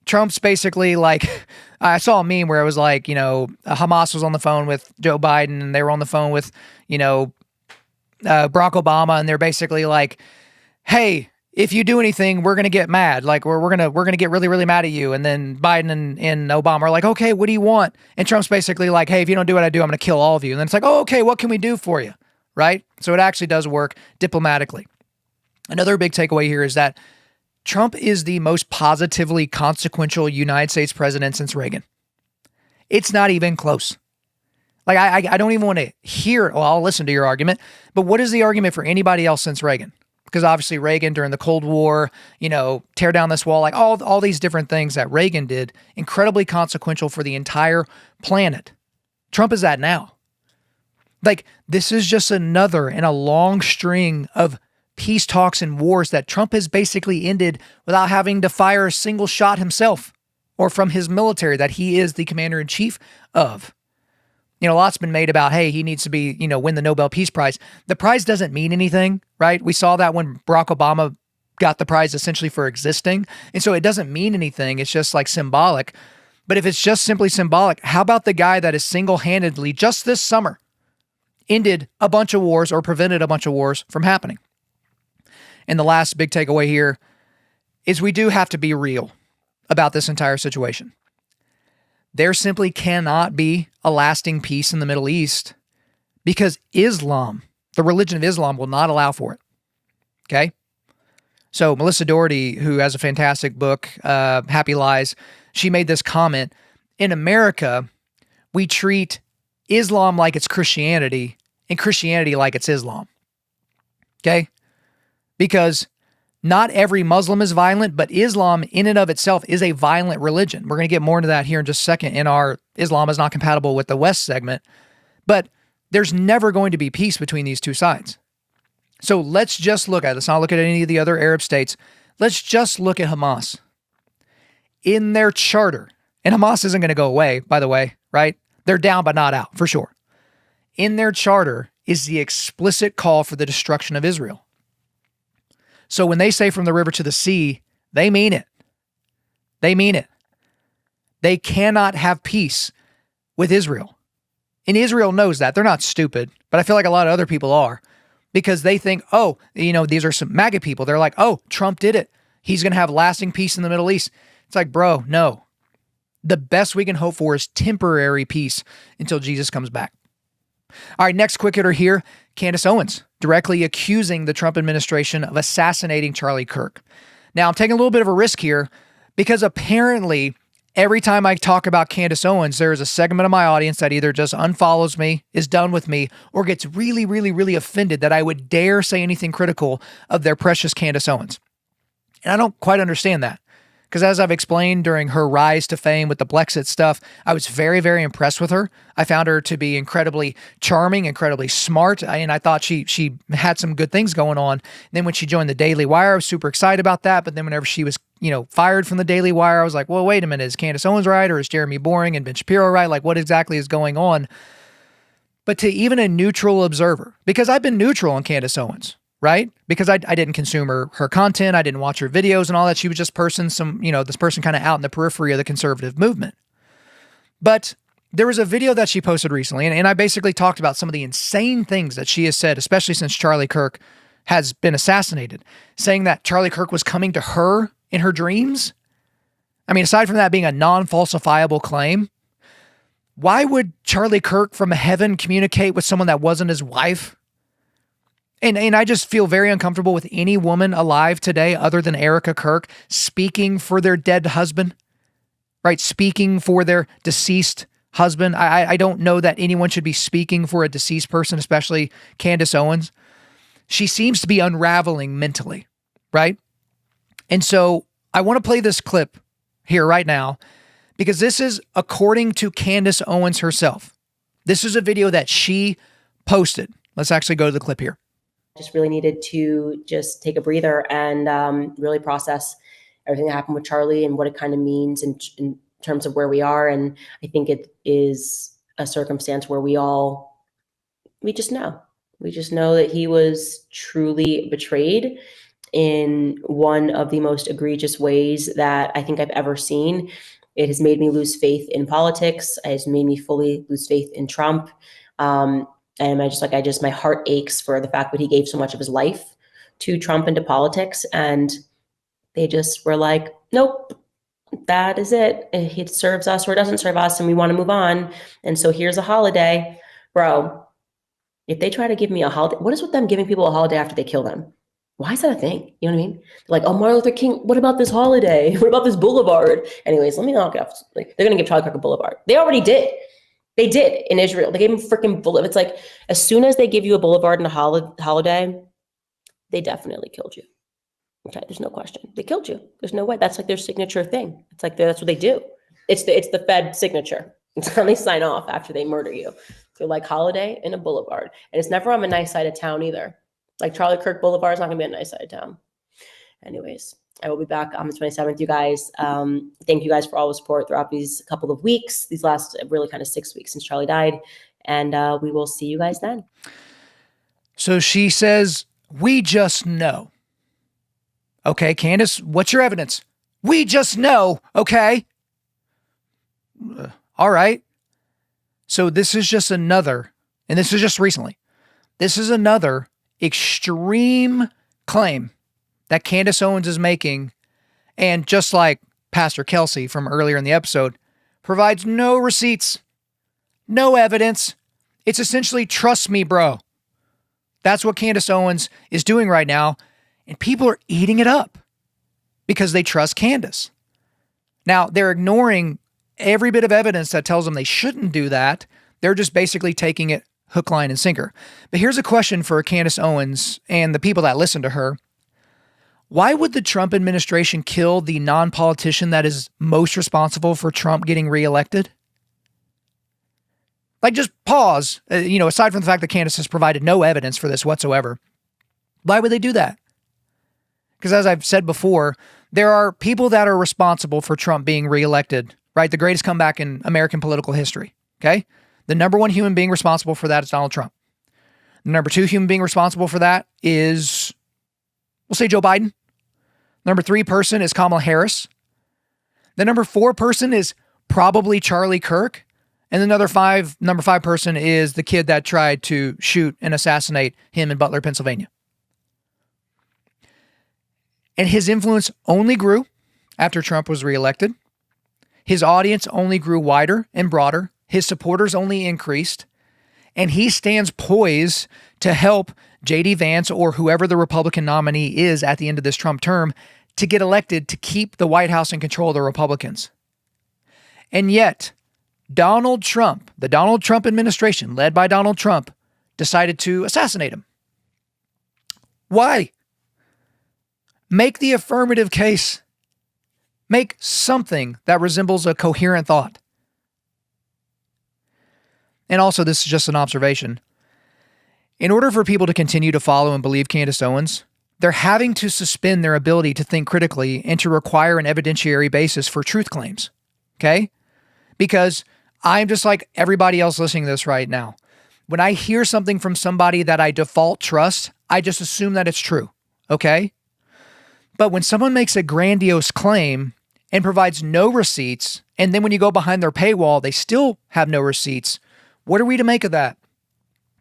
Trump's basically like, I saw a meme where it was like, Hamas was on the phone with Joe Biden and they were on the phone with, Barack Obama, and they're basically like, hey, if you do anything, we're going to get mad. Like we're going to get really, really mad at you. And then Biden and Obama are like, okay, what do you want? And Trump's basically like, hey, if you don't do what I do, I'm going to kill all of you. And then it's like, oh, okay, what can we do for you? Right? So it actually does work diplomatically. Another big takeaway here is that Trump is the most positively consequential United States president since Reagan. It's not even close. Like, I don't even want to hear, well, I'll listen to your argument, but what is the argument for anybody else since Reagan? Because obviously Reagan during the Cold War, tear down this wall, like all these different things that Reagan did, incredibly consequential for the entire planet. Trump is that now. Like, this is just another in a long string of peace talks and wars that Trump has basically ended without having to fire a single shot himself or from his military that he is the commander-in-chief of. A lot's been made about, hey, he needs to be, win the Nobel Peace Prize. The prize doesn't mean anything, right? We saw that when Barack Obama got the prize essentially for existing. And so it doesn't mean anything. It's just like symbolic. But if it's just simply symbolic, how about the guy that is single-handedly just this summer ended a bunch of wars or prevented a bunch of wars from happening? And the last big takeaway here is we do have to be real about this entire situation. There simply cannot be a lasting peace in the Middle East because Islam, the religion of Islam, will not allow for it. Okay? So Melissa Doherty, who has a fantastic book, Happy Lies, she made this comment. In America, we treat Islam like it's Christianity and Christianity like it's Islam. Okay? Because not every Muslim is violent, but Islam in and of itself is a violent religion. We're going to get more into that here in just a second in our Islam is not compatible with the West segment. But there's never going to be peace between these two sides. So let's not look at any of the other Arab states. Let's just look at Hamas. In their charter, and Hamas isn't going to go away, by the way, right? They're down but not out, for sure. In their charter is the explicit call for the destruction of Israel. So when they say from the river to the sea, they mean it. They mean it. They cannot have peace with Israel. And Israel knows that. They're not stupid, but I feel like a lot of other people are because they think, these are some MAGA people. They're like, oh, Trump did it. He's going to have lasting peace in the Middle East. It's like, bro, no. The best we can hope for is temporary peace until Jesus comes back. All right, next quick hitter here, Candace Owens, directly accusing the Trump administration of assassinating Charlie Kirk. Now, I'm taking a little bit of a risk here because apparently every time I talk about Candace Owens, there is a segment of my audience that either just unfollows me, is done with me, or gets really, really, really offended that I would dare say anything critical of their precious Candace Owens. And I don't quite understand that Because as I've explained during her rise to fame with the Blexit stuff, I was very, very impressed with her. I found her to be incredibly charming, incredibly smart, and I thought she had some good things going on. And then when she joined the Daily Wire, I was super excited about that. But then whenever she was, fired from the Daily Wire, I was like, well, wait a minute, is Candace Owens right, or is Jeremy Boring and Ben Shapiro right? Like, what exactly is going on? But to even a neutral observer, because I've been neutral on Candace Owens, right? Because I didn't consume her content. I didn't watch her videos and all that. She was just this person kind of out in the periphery of the conservative movement. But there was a video that she posted recently, and I basically talked about some of the insane things that she has said, especially since Charlie Kirk has been assassinated, saying that Charlie Kirk was coming to her in her dreams. I mean, aside from that being a non-falsifiable claim, why would Charlie Kirk from heaven communicate with someone that wasn't his wife? And I just feel very uncomfortable with any woman alive today other than Erica Kirk speaking for their dead husband, right? Speaking for their deceased husband. I don't know that anyone should be speaking for a deceased person, especially Candace Owens. She seems to be unraveling mentally, right? And so I want to play this clip here right now because this is according to Candace Owens herself. This is a video that she posted. Let's actually go to the clip here. Just really needed to just take a breather and really process everything that happened with Charlie and what it kind of means in terms of where we are. And I think it is a circumstance where we just know that he was truly betrayed in one of the most egregious ways that I think I've ever seen. It has made me lose faith in politics. It has made me fully lose faith in Trump. And my heart aches for the fact that he gave so much of his life to Trump and to politics. And they just were like, nope, that is it. It serves us or it doesn't serve us and we want to move on. And so here's a holiday. Bro, if they try to give me a holiday, what is with them giving people a holiday after they kill them? Why is that a thing? You know what I mean? Like, oh, Martin Luther King, what about this holiday? What about this boulevard? Anyways, let me knock it off. Like, they're going to give Charlie Kirk a boulevard. They already did. They did in Israel. They gave him freaking boulevard. It's like, as soon as they give you a boulevard and a holiday, they definitely killed you. Okay, there's no question. They killed you. There's no way. That's like their signature thing. It's like that's what they do. It's the Fed signature. It's how they sign off after they murder you. They're like holiday and a boulevard. And it's never on a nice side of town either. Like Charlie Kirk Boulevard is not going to be a nice side of town. Anyways, I will be back on the 27th, you guys. Thank you guys for all the support throughout these couple of weeks, these last really kind of 6 weeks since Charlie died. And we will see you guys then. So she says, we just know. Okay, Candace, what's your evidence? We just know, okay? All right. So this is just another, and this is just recently, this is another extreme claim that Candace Owens is making, and just like Pastor Kelsey from earlier in the episode, provides no receipts, no evidence. It's essentially, trust me, bro. That's what Candace Owens is doing right now, and people are eating it up because they trust Candace. Now, they're ignoring every bit of evidence that tells them they shouldn't do that. They're just basically taking it hook, line, and sinker. But here's a question for Candace Owens and the people that listen to her. Why would the Trump administration kill the non-politician that is most responsible for Trump getting reelected? Like, just pause. Aside from the fact that Candace has provided no evidence for this whatsoever, why would they do that? Because as I've said before, there are people that are responsible for Trump being reelected, right? The greatest comeback in American political history, okay? The number one human being responsible for that is Donald Trump. The number two human being responsible for that is, we'll say, Joe Biden. Number three person is Kamala Harris. The number four person is probably Charlie Kirk. And the number five person is the kid that tried to shoot and assassinate him in Butler, Pennsylvania. And his influence only grew after Trump was reelected. His audience only grew wider and broader. His supporters only increased. And he stands poised to help J.D. Vance or whoever the Republican nominee is at the end of this Trump term to get elected to keep the White House in control of the Republicans. And yet, Donald Trump, the Donald Trump administration, led by Donald Trump, decided to assassinate him. Why? Make the affirmative case. Make something that resembles a coherent thought. And also, this is just an observation. In order for people to continue to follow and believe Candace Owens, they're having to suspend their ability to think critically and to require an evidentiary basis for truth claims. Okay? Because I'm just like everybody else listening to this right now. When I hear something from somebody that I default trust, I just assume that it's true. Okay? But when someone makes a grandiose claim and provides no receipts, and then when you go behind their paywall, they still have no receipts, what are we to make of that?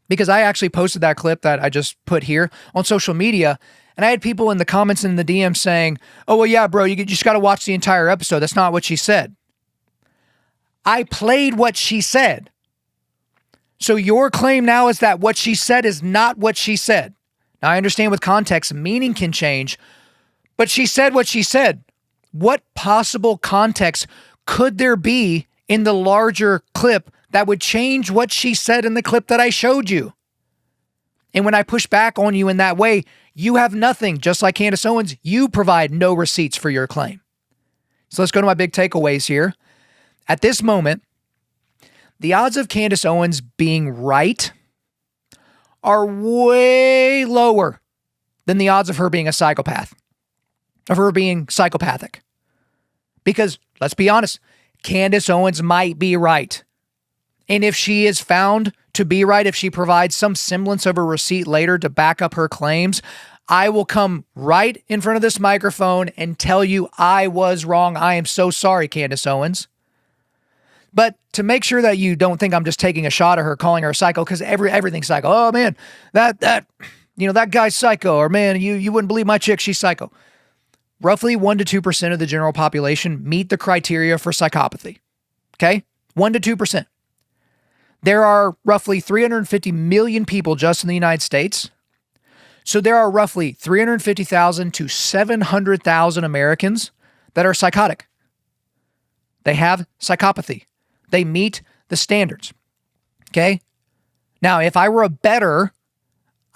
Because I actually posted that clip that I just put here on social media, and I had people in the comments and in the DM saying, oh, well, yeah, bro, you just got to watch the entire episode. That's not what she said. I played what she said. So your claim now is that what she said is not what she said. Now, I understand with context, meaning can change, but she said what she said. What possible context could there be in the larger clip that would change what she said in the clip that I showed you? And when I push back on you in that way, you have nothing. Just like Candace Owens, you provide no receipts for your claim. So let's go to my big takeaways here. At this moment, the odds of Candace Owens being right are way lower than the odds of her being a psychopath, of her being psychopathic. Because, let's be honest, Candace Owens might be right. And if she is found to be right, if she provides some semblance of a receipt later to back up her claims, I will come right in front of this microphone and tell you I was wrong. I am so sorry, Candace Owens. But to make sure that you don't think I'm just taking a shot at her, calling her a psycho, because everything's psycho. Oh man, that guy's psycho, or man, you wouldn't believe my chick, she's psycho. Roughly 1% to 2% of the general population meet the criteria for psychopathy. Okay? 1% to 2%. There are roughly 350 million people just in the United States. So there are roughly 350,000 to 700,000 Americans that are psychotic. They have psychopathy. They meet the standards. Okay? Now, if I were a bettor,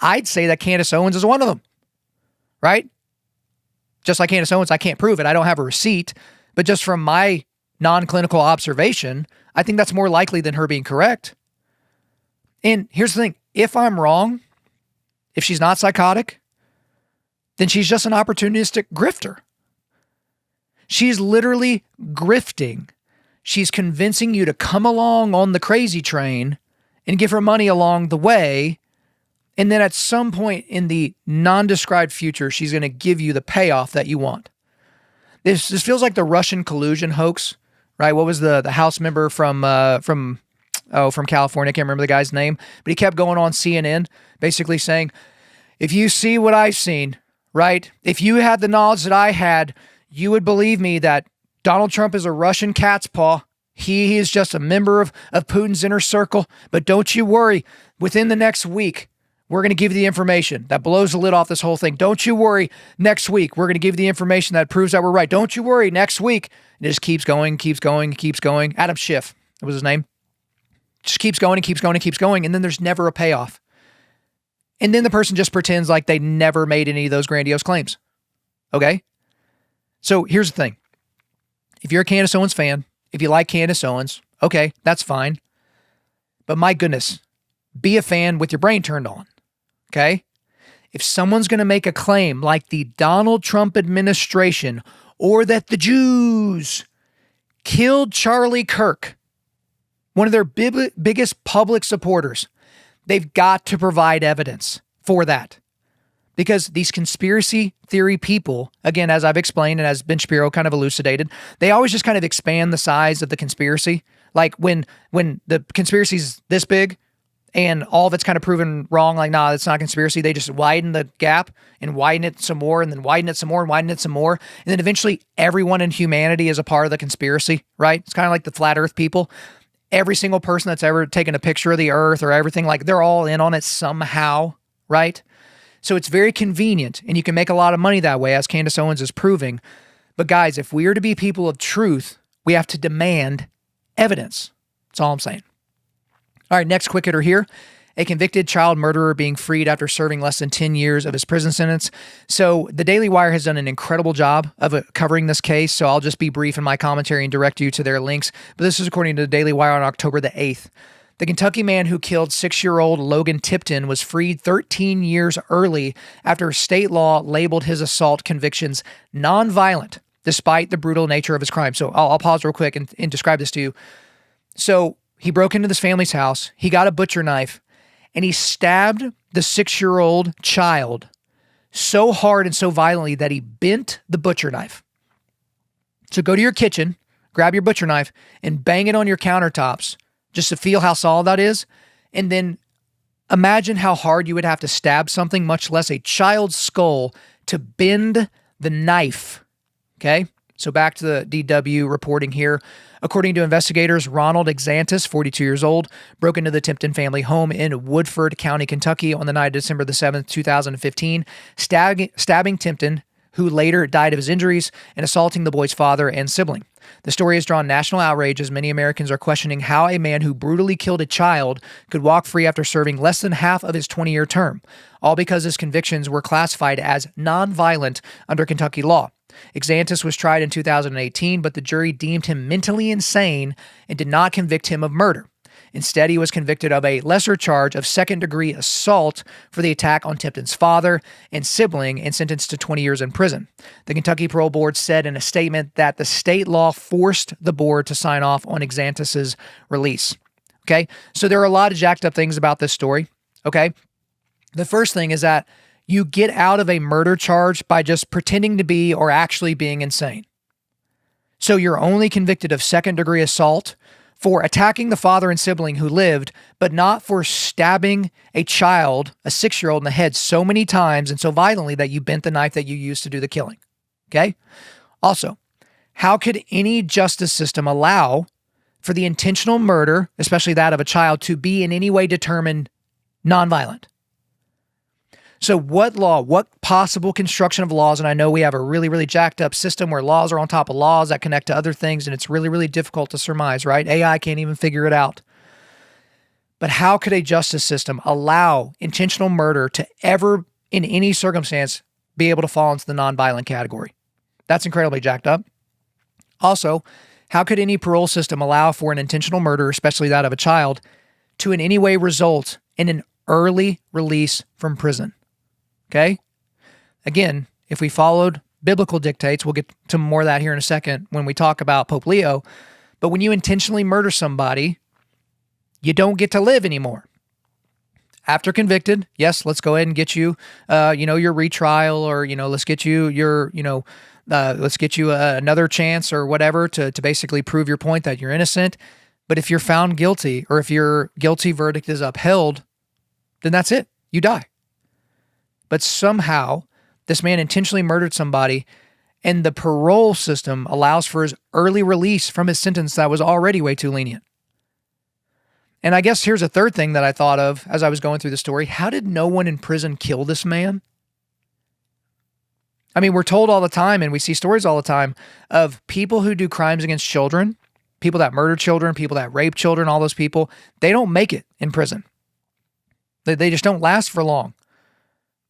I'd say that Candace Owens is one of them. Right? Just like Candace Owens, I can't prove it. I don't have a receipt. But just from my non-clinical observation, I think that's more likely than her being correct. And here's the thing. If I'm wrong, if she's not psychotic, then she's just an opportunistic grifter. She's literally grifting. She's convincing you to come along on the crazy train and give her money along the way. And then at some point in the non-described future, she's going to give you the payoff that you want. This feels like the Russian collusion hoax, right? What was the House member from California? I can't remember the guy's name, but he kept going on CNN basically saying, if you see what I've seen, right? If you had the knowledge that I had, you would believe me that Donald Trump is a Russian cat's paw. He is just a member of Putin's inner circle. But don't you worry. Within the next week, we're going to give you the information that blows the lid off this whole thing. Don't you worry. Next week, we're going to give you the information that proves that we're right. Don't you worry. Next week. And it just keeps going, keeps going, keeps going. Adam Schiff, that was his name. Just keeps going and keeps going and keeps going. And then there's never a payoff. And then the person just pretends like they never made any of those grandiose claims. Okay? So here's the thing. If you're a Candace Owens fan, if you like Candace Owens, okay, that's fine. But my goodness, be a fan with your brain turned on. Okay? If someone's going to make a claim like the Donald Trump administration or that the Jews killed Charlie Kirk, one of their biggest public supporters, they've got to provide evidence for that. Because these conspiracy theory people, again, as I've explained and as Ben Shapiro kind of elucidated, they always just kind of expand the size of the conspiracy. Like when the conspiracy's this big and all of it's kind of proven wrong, like, nah, it's not a conspiracy, they just widen the gap and widen it some more and then widen it some more and widen it some more. And then eventually everyone in humanity is a part of the conspiracy, right? It's kind of like the flat earth people. Every single person that's ever taken a picture of the earth or everything, like they're all in on it somehow, right? So it's very convenient and you can make a lot of money that way, as Candace Owens is proving. But guys, if we are to be people of truth, we have to demand evidence. That's all I'm saying. All right, next quick hitter here. a convicted child murderer being freed after serving less than 10 years of his prison sentence. So the Daily Wire has done an incredible job of covering this case, so I'll just be brief in my commentary and direct you to their links. But this is according to the Daily Wire on October the 8th. The Kentucky man who killed 6-year-old Logan Tipton was freed 13 years early after state law labeled his assault convictions nonviolent, despite the brutal nature of his crime. So I'll pause real quick and describe this to you. So he broke into this family's house. He got a butcher knife, and he stabbed the 6-year-old child so hard and so violently that he bent the butcher knife. So go to your kitchen, grab your butcher knife, and bang it on your countertops just to feel how solid that is. And then imagine how hard you would have to stab something, much less a child's skull, to bend the knife. Okay? So back to the DW reporting here. According to investigators, Ronald Exantis, 42 years old, broke into the Tipton family home in Woodford County, Kentucky on the night of December the 7th, 2015, stabbing Tipton, who later died of his injuries, and assaulting the boy's father and sibling. The story has drawn national outrage as many Americans are questioning how a man who brutally killed a child could walk free after serving less than half of his 20-year term, all because his convictions were classified as nonviolent under Kentucky law. Exantis was tried in 2018, but the jury deemed him mentally insane and did not convict him of murder. Instead, he was convicted of a lesser charge of second-degree assault for the attack on Tipton's father and sibling and sentenced to 20 years in prison. The Kentucky Parole Board said in a statement that the state law forced the board to sign off on Exantis' release. Okay, so there are a lot of jacked up things about this story. Okay, the first thing is that you get out of a murder charge by just pretending to be or actually being insane. So you're only convicted of second-degree assault for attacking the father and sibling who lived, but not for stabbing a child, a 6-year-old, in the head so many times and so violently that you bent the knife that you used to do the killing. Okay? Also, how could any justice system allow for the intentional murder, especially that of a child, to be in any way determined nonviolent? So what law, what possible construction of laws, and I know we have a really, really jacked up system where laws are on top of laws that connect to other things, and it's really, really difficult to surmise, right? AI can't even figure it out. But how could a justice system allow intentional murder to ever, in any circumstance, be able to fall into the nonviolent category? That's incredibly jacked up. Also, how could any parole system allow for an intentional murder, especially that of a child, to in any way result in an early release from prison? Okay? Again, if we followed biblical dictates, we'll get to more of that here in a second when we talk about Pope Leo, but when you intentionally murder somebody, you don't get to live anymore. After convicted, yes, let's go ahead and get you, your retrial, or, let's get you another chance or whatever to basically prove your point that you're innocent. But if you're found guilty, or if your guilty verdict is upheld, then that's it. You die. But somehow this man intentionally murdered somebody, and the parole system allows for his early release from his sentence that was already way too lenient. And I guess here's a third thing that I thought of as I was going through the story. How did no one in prison kill this man? I mean, we're told all the time, and we see stories all the time of people who do crimes against children, people that murder children, people that rape children, all those people, they don't make it in prison. They just don't last for long.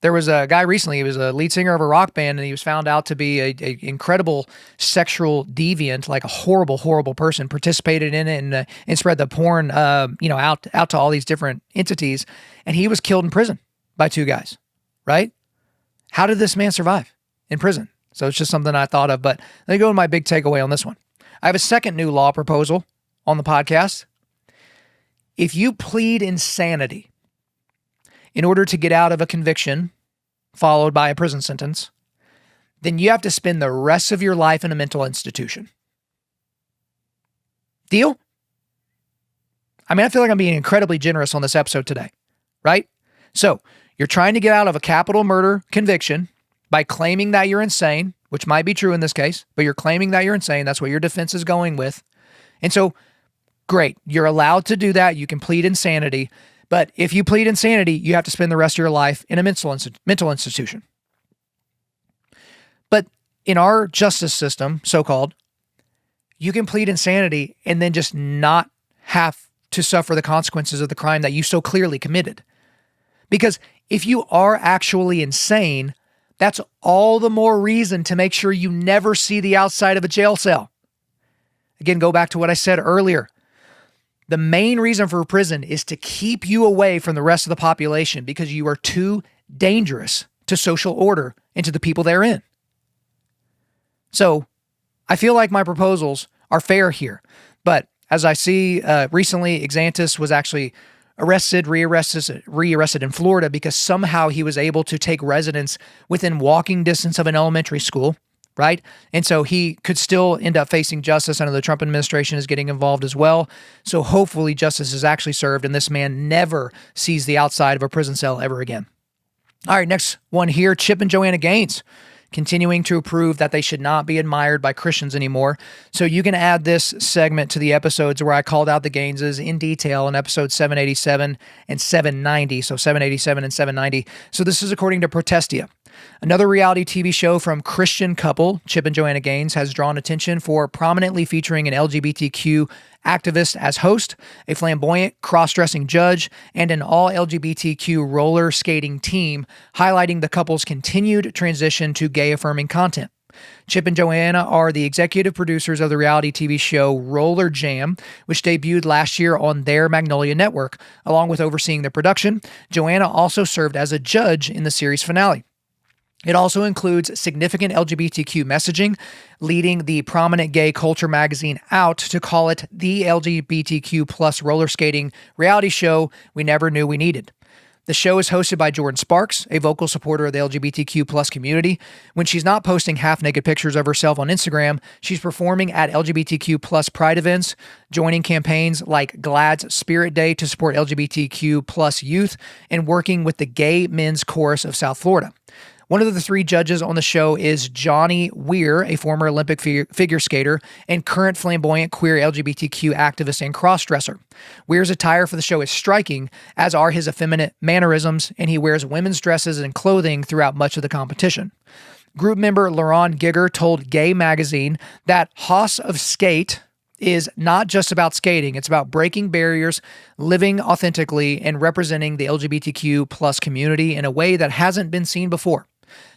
There was a guy recently, he was a lead singer of a rock band, and he was found out to be a incredible sexual deviant, like a horrible, horrible person, participated in it and spread the porn, out to all these different entities. And he was killed in prison by 2 guys, right? How did this man survive in prison? So it's just something I thought of, but let me go to my big takeaway on this one. I have a second new law proposal on the podcast. If you plead insanity in order to get out of a conviction followed by a prison sentence, then you have to spend the rest of your life in a mental institution. Deal? I mean, I feel like I'm being incredibly generous on this episode today, right? So you're trying to get out of a capital murder conviction by claiming that you're insane, which might be true in this case, but you're claiming that you're insane. That's what your defense is going with. And so, great. You're allowed to do that. You can plead insanity. But if you plead insanity, you have to spend the rest of your life in a mental institution. But in our justice system, so-called, you can plead insanity and then just not have to suffer the consequences of the crime that you so clearly committed. Because if you are actually insane, that's all the more reason to make sure you never see the outside of a jail cell. Again, go back to what I said earlier. The main reason for prison is to keep you away from the rest of the population because you are too dangerous to social order and to the people therein. So I feel like my proposals are fair here. But as I see recently, Xantus was actually rearrested in Florida because somehow he was able to take residence within walking distance of an elementary school, right? And so he could still end up facing justice. I know the Trump administration is getting involved as well. So hopefully justice is actually served and this man never sees the outside of a prison cell ever again. All right, next one here, Chip and Joanna Gaines, continuing to prove that they should not be admired by Christians anymore. So you can add this segment to the episodes where I called out the Gaineses in detail in episodes 787 and 790. So 787 and 790. So this is according to Protestia. Another reality TV show from Christian couple, Chip and Joanna Gaines, has drawn attention for prominently featuring an LGBTQ activist as host, a flamboyant cross-dressing judge, and an all-LGBTQ roller skating team, highlighting the couple's continued transition to gay-affirming content. Chip and Joanna are the executive producers of the reality TV show Roller Jam, which debuted last year on their Magnolia network. Along with overseeing the production, Joanna also served as a judge in the series finale. It also includes significant LGBTQ messaging, leading the prominent gay culture magazine Out to call it the LGBTQ plus roller skating reality show we never knew we needed. The show is hosted by Jordan Sparks, a vocal supporter of the LGBTQ plus community. When she's not posting half-naked pictures of herself on Instagram, she's performing at LGBTQ plus pride events, joining campaigns like GLAAD's Spirit Day to support LGBTQ plus youth, and working with the Gay Men's Chorus of South Florida. One of the three judges on the show is Johnny Weir, a former Olympic figure skater and current flamboyant queer LGBTQ activist and crossdresser. Weir's attire for the show is striking, as are his effeminate mannerisms, and he wears women's dresses and clothing throughout much of the competition. Group member Lauren Giger told Gay Magazine that House of Skate is not just about skating. It's about breaking barriers, living authentically, and representing the LGBTQ plus community in a way that hasn't been seen before.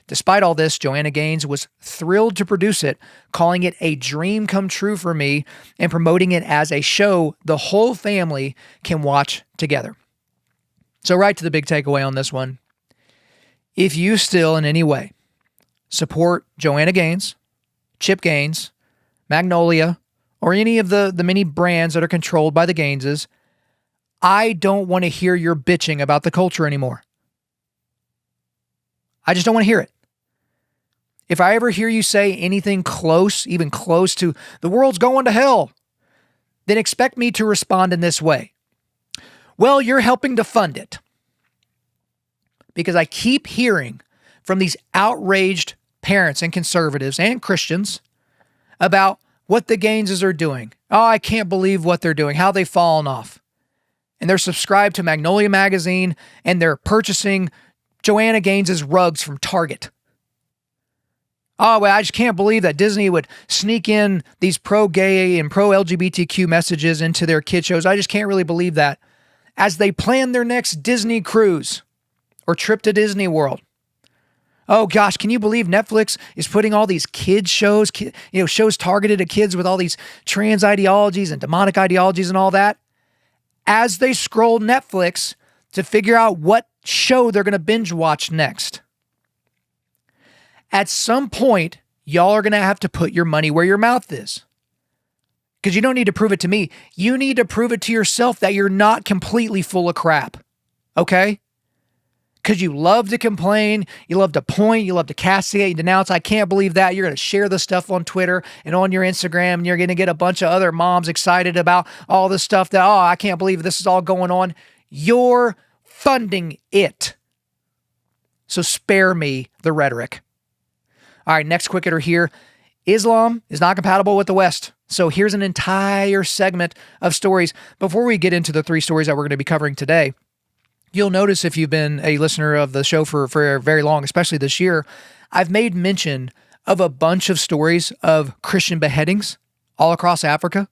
Despite all this, Joanna Gaines was thrilled to produce it, calling it a dream come true for me and promoting it as a show the whole family can watch together. So right to the big takeaway on this one. If you still in any way support Joanna Gaines, Chip Gaines, Magnolia, or any of the many brands that are controlled by the Gaineses, I don't want to hear your bitching about the culture anymore. I just don't want to hear it. If I ever hear you say anything close, even close to the world's going to hell, then expect me to respond in this way. Well, you're helping to fund it. Because I keep hearing from these outraged parents and conservatives and Christians about what the Gaineses are doing. Oh, I can't believe what they're doing, how they've fallen off. And they're subscribed to Magnolia Magazine and they're purchasing Joanna Gaines's rugs from Target. Oh, well, I just can't believe that Disney would sneak in these pro-gay and pro-LGBTQ messages into their kid shows. I just can't really believe that. As they plan their next Disney cruise or trip to Disney World. Oh gosh, can you believe Netflix is putting all these kids shows, shows targeted at kids with all these trans ideologies and demonic ideologies and all that? As they scroll Netflix to figure out what show they're going to binge watch next. At some point, y'all are going to have to put your money where your mouth is. Because you don't need to prove it to me. You need to prove it to yourself that you're not completely full of crap. Okay? Because you love to complain, you love to point, you love to castigate and denounce. I can't believe that. You're going to share this stuff on Twitter and on your Instagram, and you're going to get a bunch of other moms excited about all this stuff that, oh, I can't believe this is all going on. You're funding it. So spare me the rhetoric. All right, next quick hitter here. Islam is not compatible with the West. So here's an entire segment of stories. Before we get into the three stories that we're going to be covering today, you'll notice if you've been a listener of the show for very long, especially this year, I've made mention of a bunch of stories of Christian beheadings all across Africa,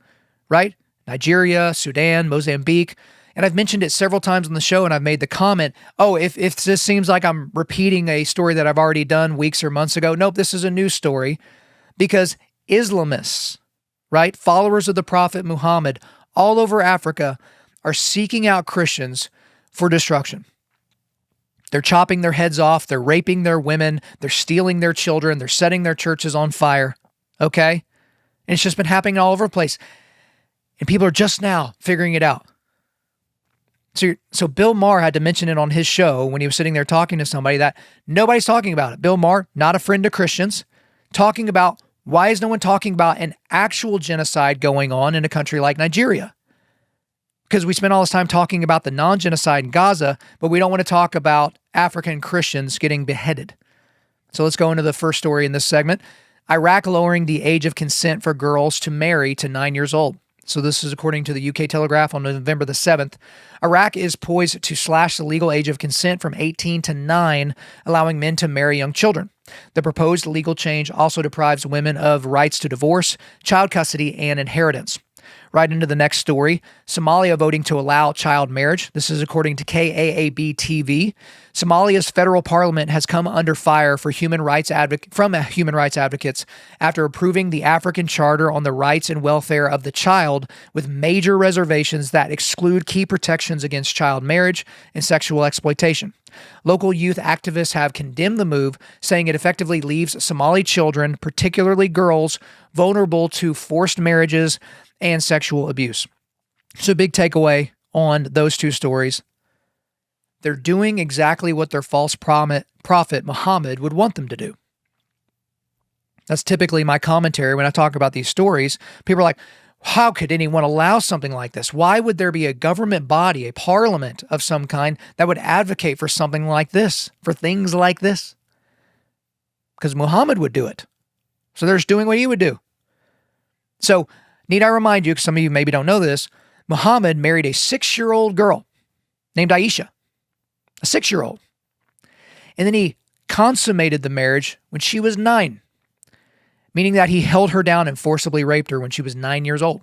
right? Nigeria, Sudan, Mozambique. And I've mentioned it several times on the show, and I've made the comment, oh, if this seems like I'm repeating a story that I've already done weeks or months ago, nope, this is a new story, because Islamists, right, followers of the Prophet Muhammad all over Africa are seeking out Christians for destruction. They're chopping their heads off, they're raping their women, they're stealing their children, they're setting their churches on fire, okay? And it's just been happening all over the place. And people are just now figuring it out. So Bill Maher had to mention it on his show when he was sitting there talking to somebody that nobody's talking about it. Bill Maher, not a friend of Christians, talking about why is no one talking about an actual genocide going on in a country like Nigeria? Because we spend all this time talking about the non-genocide in Gaza, but we don't want to talk about African Christians getting beheaded. So let's go into the first story in this segment. Iraq lowering the age of consent for girls to marry to 9 years old. So this is according to the UK Telegraph on November the 7th. Iraq is poised to slash the legal age of consent from 18 to 9, allowing men to marry young children. The proposed legal change also deprives women of rights to divorce, child custody, and inheritance. Right into the next story, Somalia voting to allow child marriage. This is according to KAAB TV. Somalia's federal parliament has come under fire from human rights advocates after approving the African Charter on the Rights and Welfare of the Child with major reservations that exclude key protections against child marriage and sexual exploitation. Local youth activists have condemned the move, saying it effectively leaves Somali children, particularly girls, vulnerable to forced marriages and sexual abuse. So big takeaway on those two stories. They're doing exactly what their false prophet Muhammad would want them to do. That's typically my commentary when I talk about these stories. People are like, how could anyone allow something like this? Why would there be a government body, a parliament of some kind that would advocate for something like this, for things like this? Because Muhammad would do it. So they're just doing what he would do. So need I remind you, because some of you maybe don't know this, Muhammad married a 6-year-old girl named Aisha, a 6-year-old. And then he consummated the marriage when she was 9, meaning that he held her down and forcibly raped her when she was 9 years old.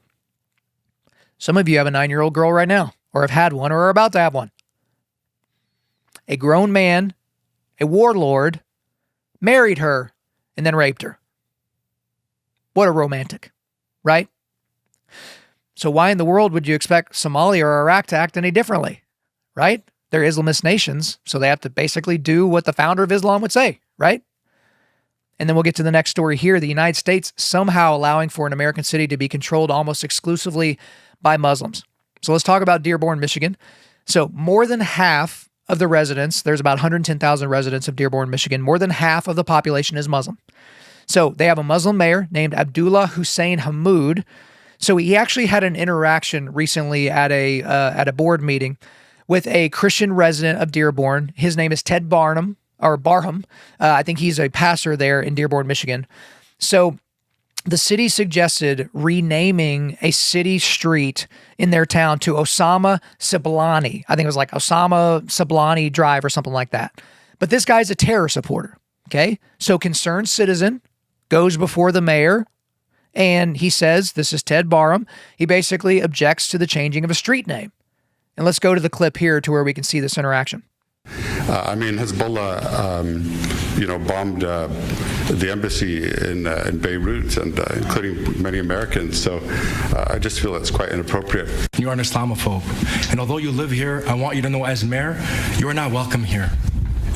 Some of you have a 9-year-old girl right now, or have had one, or are about to have one. A grown man, a warlord, married her and then raped her. What a romantic, right? So why in the world would you expect Somalia or Iraq to act any differently, right? They're Islamist nations, so they have to basically do what the founder of Islam would say, right? And then we'll get to the next story here. The United States somehow allowing for an American city to be controlled almost exclusively by Muslims. So let's talk about Dearborn, Michigan. So more than half of the residents, there's about 110,000 residents of Dearborn, Michigan. More than half of the population is Muslim. So they have a Muslim mayor named Abdullah Hussein Hammoud. So he actually had an interaction recently at a board meeting with a Christian resident of Dearborn. His name is Ted Barham. I think he's a pastor there in Dearborn, Michigan. So the city suggested renaming a city street in their town to Osama Siblani. I think it was like Osama Siblani Drive or something like that. But this guy's a terror supporter, okay? So concerned citizen goes before the mayor, and he says, this is Ted Barham, he basically objects to the changing of a street name. And let's go to the clip here to where we can see this interaction. Hezbollah, bombed the embassy in Beirut, and including many Americans. So I just feel it's quite inappropriate. You are an Islamophobe, and although you live here, I want you to know, as mayor, you are not welcome here.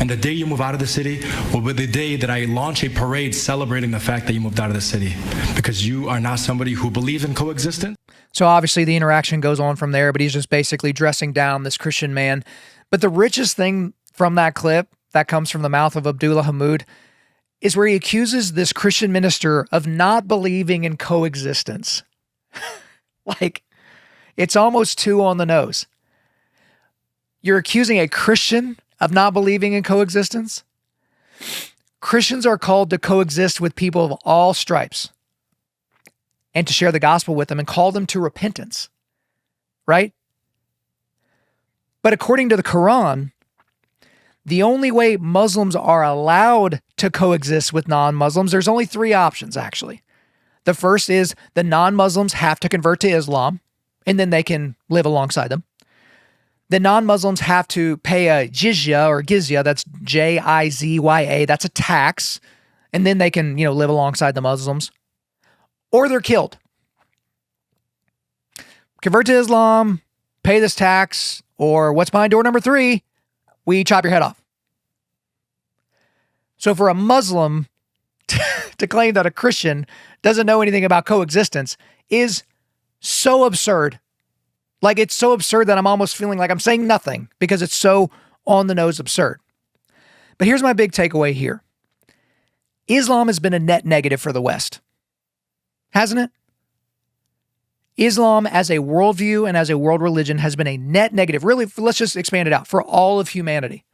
And the day you move out of the city will be the day that I launch a parade celebrating the fact that you moved out of the city, because you are not somebody who believes in coexistence. So obviously the interaction goes on from there, but he's just basically dressing down this Christian man. But the richest thing from that clip that comes from the mouth of Abdullah Hammoud is where he accuses this Christian minister of not believing in coexistence. Like, it's almost too on the nose. You're accusing a Christian of not believing in coexistence? Christians are called to coexist with people of all stripes and to share the gospel with them and call them to repentance, right? But according to the Quran, the only way Muslims are allowed to coexist with non-Muslims, there's only 3 options, actually. The first is the non-Muslims have to convert to Islam, and then they can live alongside them. The non-Muslims have to pay a jizya or gizya, that's Jizya, that's a tax, and then they can, live alongside the Muslims. Or they're killed. Convert to Islam, pay this tax, or what's behind door number 3? We chop your head off. So for a Muslim to claim that a Christian doesn't know anything about coexistence is so absurd. Like, it's so absurd that I'm almost feeling like I'm saying nothing because it's so on the nose absurd. But here's my big takeaway here. Islam has been a net negative for the West, hasn't it? Islam as a worldview and as a world religion has been a net negative. Really, let's just expand it out for all of humanity,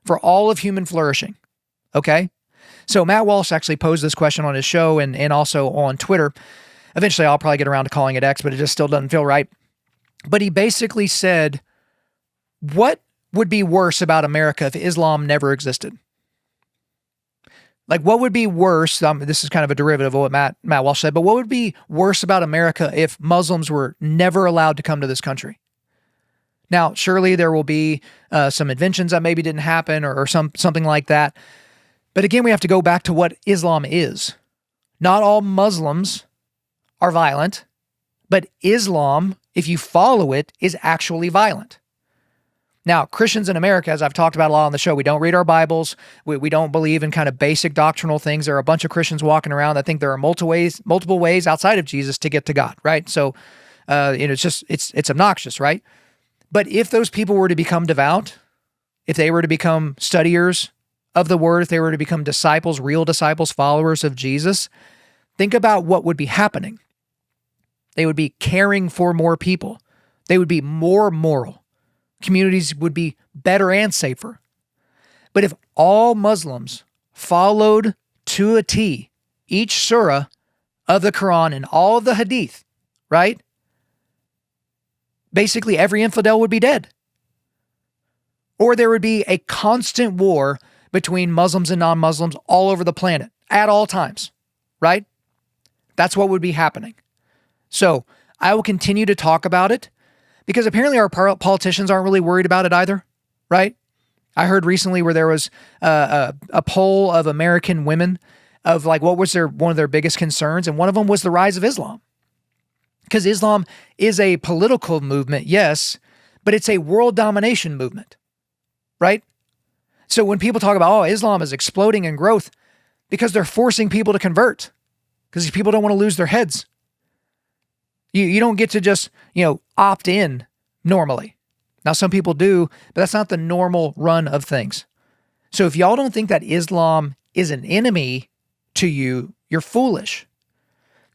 for all of human flourishing. Okay? So Matt Walsh actually posed this question on his show and also on Twitter. Eventually, I'll probably get around to calling it X, but it just still doesn't feel right. But he basically said, what would be worse about America if Islam never existed? Like, what would be worse? This is kind of a derivative of what Matt Walsh said, but what would be worse about America if Muslims were never allowed to come to this country? Now, surely there will be some inventions that maybe didn't happen or something like that. But again, we have to go back to what Islam is. Not all Muslims are violent, but Islam, if you follow it, is actually violent. Now, Christians in America, as I've talked about a lot on the show, we don't read our Bibles. We don't believe in kind of basic doctrinal things. There are a bunch of Christians walking around that think there are multiple ways outside of Jesus to get to God, right? So, it's obnoxious, right? But if those people were to become devout, if they were to become studiers of the word, if they were to become disciples, real disciples, followers of Jesus, think about what would be happening. They would be caring for more people. They would be more moral. Communities would be better and safer. But if all Muslims followed to a T each surah of the Quran and all of the hadith, right? Basically every infidel would be dead. Or there would be a constant war between Muslims and non-Muslims all over the planet at all times, right? That's what would be happening. So I will continue to talk about it because apparently our politicians aren't really worried about it either, right? I heard recently where there was a poll of American women of like what was one of their biggest concerns, and one of them was the rise of Islam. Because Islam is a political movement, yes, but it's a world domination movement, right? So when people talk about, Islam is exploding in growth, because they're forcing people to convert, because these people don't want to lose their heads. You don't get to just, opt in normally. Now, some people do, but that's not the normal run of things. So if y'all don't think that Islam is an enemy to you, you're foolish.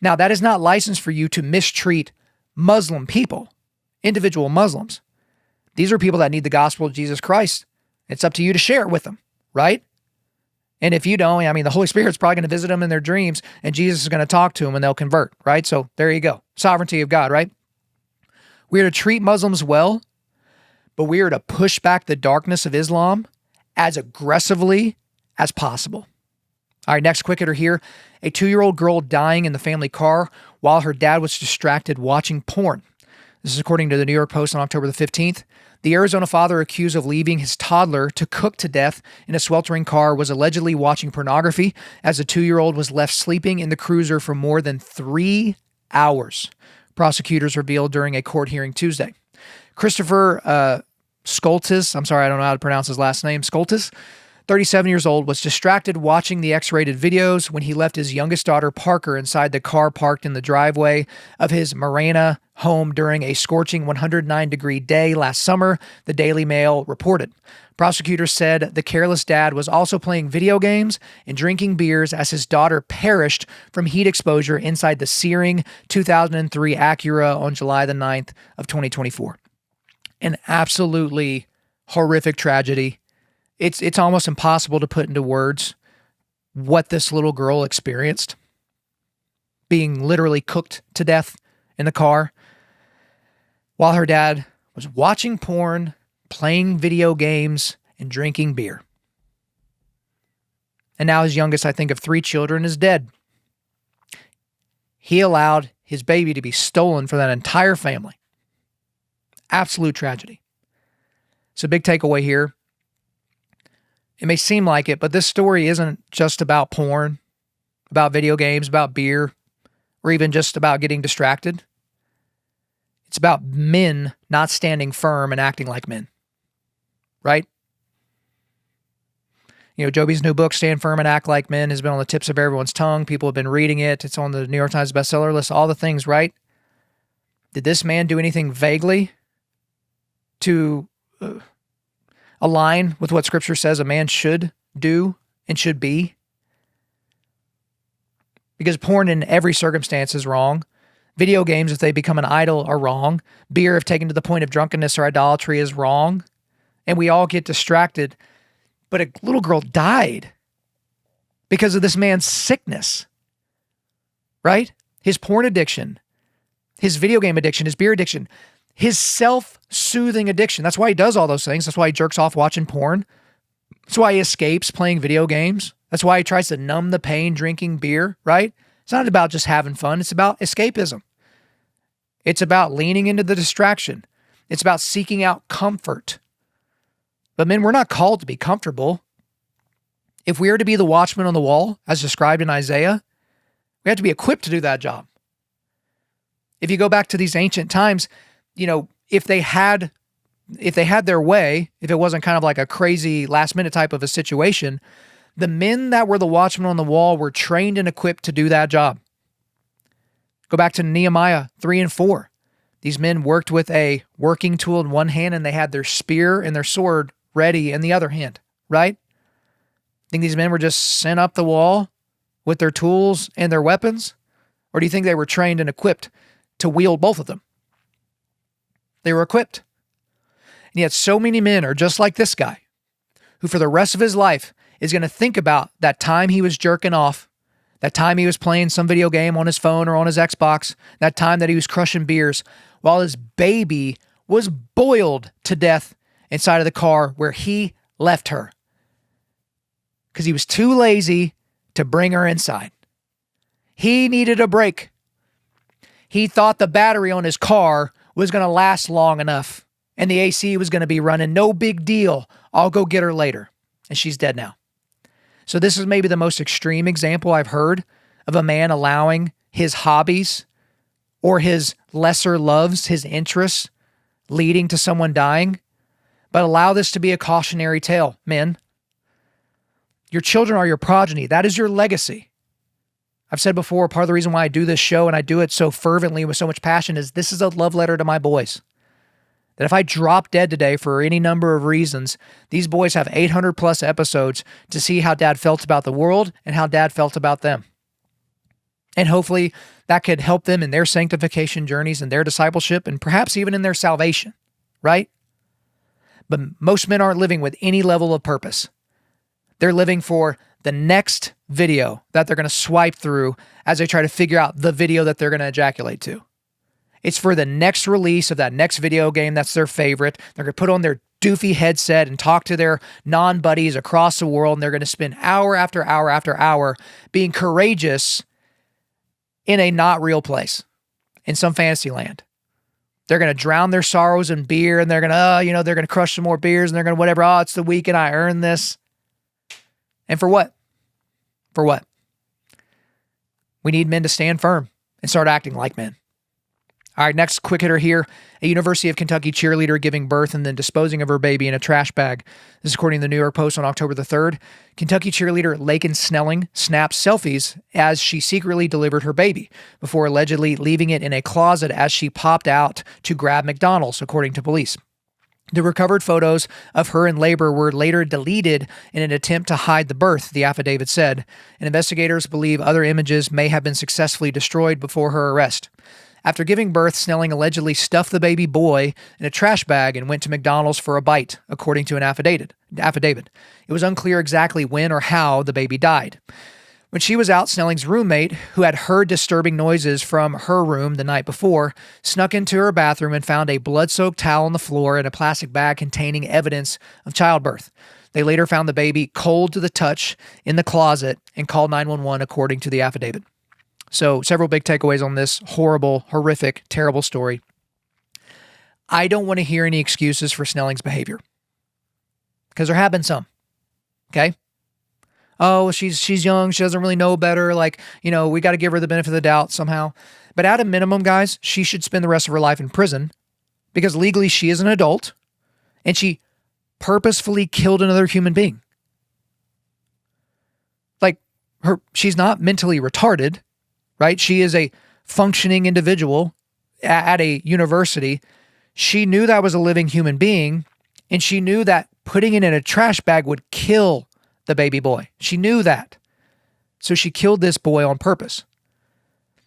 Now, that is not license for you to mistreat Muslim people, individual Muslims. These are people that need the gospel of Jesus Christ. It's up to you to share it with them, right? And if you don't, the Holy Spirit's probably going to visit them in their dreams, and Jesus is going to talk to them and they'll convert, right? So there you go. Sovereignty of God, right? We are to treat Muslims well, but we are to push back the darkness of Islam as aggressively as possible. All right, next quick hitter here. A 2-year-old girl dying in the family car while her dad was distracted watching porn. This is according to the New York Post on October the 15th. The Arizona father accused of leaving his toddler to cook to death in a sweltering car was allegedly watching pornography as the 2-year-old was left sleeping in the cruiser for more than 3 hours, prosecutors revealed during a court hearing Tuesday. Christopher Skoltis, I'm sorry, I don't know how to pronounce his last name, Skoltis, 37 years old, was distracted watching the X-rated videos when he left his youngest daughter, Parker, inside the car parked in the driveway of his Marana home during a scorching 109-degree day last summer, the Daily Mail reported. Prosecutors said the careless dad was also playing video games and drinking beers as his daughter perished from heat exposure inside the searing 2003 Acura on July the 9th of 2024. An absolutely horrific tragedy. It's almost impossible to put into words what this little girl experienced, being literally cooked to death in the car while her dad was watching porn, playing video games, and drinking beer. And now his youngest, I think, of 3 children is dead. He allowed his baby to be stolen from that entire family. Absolute tragedy. So big takeaway here. It may seem like it, but this story isn't just about porn, about video games, about beer, or even just about getting distracted. It's about men not standing firm and acting like men, right? You know, Joby's new book, Stand Firm and Act Like Men, has been on the tips of everyone's tongue. People have been reading it. It's on the New York Times bestseller list, all the things, right? Did this man do anything vaguely to align with what Scripture says a man should do and should be? Because porn in every circumstance is wrong. Video games, if they become an idol, are wrong. Beer, if taken to the point of drunkenness or idolatry, is wrong. And we all get distracted. But a little girl died because of this man's sickness, right? His porn addiction, his video game addiction, his beer addiction, his self-soothing addiction. That's why he does all those things. That's why he jerks off watching porn. That's why he escapes playing video games. That's why he tries to numb the pain drinking beer, right? It's not about just having fun. It's about escapism. It's about leaning into the distraction. It's about seeking out comfort. But men, we're not called to be comfortable. If we are to be the watchman on the wall, as described in Isaiah, we have to be equipped to do that job. If you go back to these ancient times, you know, if they had their way, if it wasn't kind of like a crazy last minute type of a situation, the men that were the watchmen on the wall were trained and equipped to do that job. Go back to Nehemiah 3 and 4. These men worked with a working tool in one hand and they had their spear and their sword ready in the other hand, right? Think these men were just sent up the wall with their tools and their weapons? Or do you think they were trained and equipped to wield both of them? They were equipped. And yet so many men are just like this guy, who for the rest of his life is going to think about that time he was jerking off, that time he was playing some video game on his phone or on his Xbox, that time that he was crushing beers, while his baby was boiled to death inside of the car where he left her. Because he was too lazy to bring her inside. He needed a break. He thought the battery on his car was going to last long enough and the AC was going to be running. No big deal. I'll go get her later. And she's dead now. So this is maybe the most extreme example I've heard of a man allowing his hobbies or his lesser loves, his interests, leading to someone dying. But allow this to be a cautionary tale, men. Your children are your progeny. That is your legacy. I've said before, part of the reason why I do this show and I do it so fervently with so much passion is this is a love letter to my boys. That if I drop dead today for any number of reasons, these boys have 800 plus episodes to see how dad felt about the world and how dad felt about them. And hopefully that could help them in their sanctification journeys and their discipleship and perhaps even in their salvation, right? But most men aren't living with any level of purpose. They're living for the next video that they're going to swipe through as they try to figure out the video that they're going to ejaculate to. It's for the next release of that next video game that's their favorite. They're going to put on their doofy headset and talk to their non-buddies across the world, and they're going to spend hour after hour after hour being courageous in a not real place, in some fantasy land. They're going to drown their sorrows in beer, and they're going to, they're going to crush some more beers, and they're going to whatever. Oh, it's the weekend. I earned this. And for what? For what? We need men to stand firm and start acting like men. All right, next quick hitter here. A University of Kentucky cheerleader giving birth and then disposing of her baby in a trash bag. This is according to the New York Post on October the 3rd. Kentucky cheerleader Laken Snelling snapped selfies as she secretly delivered her baby before allegedly leaving it in a closet as she popped out to grab McDonald's, according to police. The recovered photos of her in labor were later deleted in an attempt to hide the birth, the affidavit said, and investigators believe other images may have been successfully destroyed before her arrest. After giving birth, Snelling allegedly stuffed the baby boy in a trash bag and went to McDonald's for a bite, according to an affidavit. It was unclear exactly when or how the baby died. When she was out, Snelling's roommate, who had heard disturbing noises from her room the night before, snuck into her bathroom and found a blood-soaked towel on the floor and a plastic bag containing evidence of childbirth. They later found the baby cold to the touch in the closet and called 911, according to the affidavit. So several big takeaways on this horrible, horrific, terrible story. I don't want to hear any excuses for Snelling's behavior, because there have been some. Okay. Oh, she's young. She doesn't really know better. Like, we got to give her the benefit of the doubt somehow. But at a minimum, guys, she should spend the rest of her life in prison, because legally she is an adult and she purposefully killed another human being. Like, she's not mentally retarded, right? She is a functioning individual at a university. She knew that was a living human being, and she knew that putting it in a trash bag would kill the baby boy. She knew that. So she killed this boy on purpose.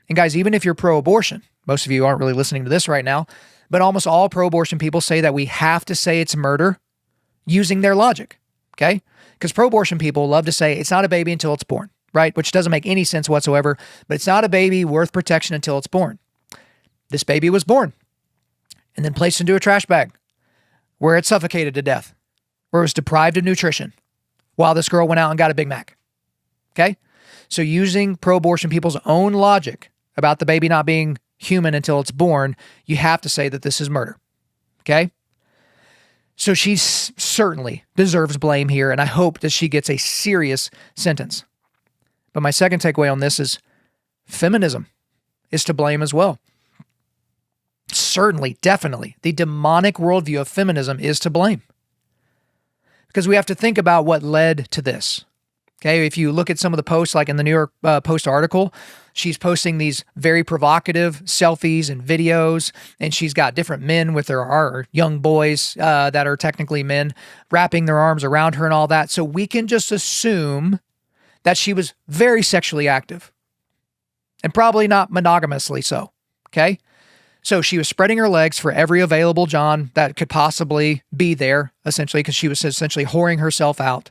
And guys, even if you're pro-abortion, most of you aren't really listening to this right now, but almost all pro-abortion people say that we have to say it's murder using their logic, okay? Because pro-abortion people love to say it's not a baby until it's born, right? Which doesn't make any sense whatsoever, but it's not a baby worth protection until it's born. This baby was born and then placed into a trash bag where it suffocated to death, where it was deprived of nutrition while this girl went out and got a Big Mac, okay? So using pro-abortion people's own logic about the baby not being human until it's born, you have to say that this is murder, okay? So she certainly deserves blame here, and I hope that she gets a serious sentence. But my second takeaway on this is feminism is to blame as well. Certainly, definitely, the demonic worldview of feminism is to blame. Because we have to think about what led to this. Okay, if you look at some of the posts, like in the New York Post article, she's posting these very provocative selfies and videos, and she's got different men with her young boys that are technically men wrapping their arms around her and all that. So we can just assume that she was very sexually active and probably not monogamously so. Okay, so she was spreading her legs for every available John that could possibly be there, essentially, because she was essentially whoring herself out.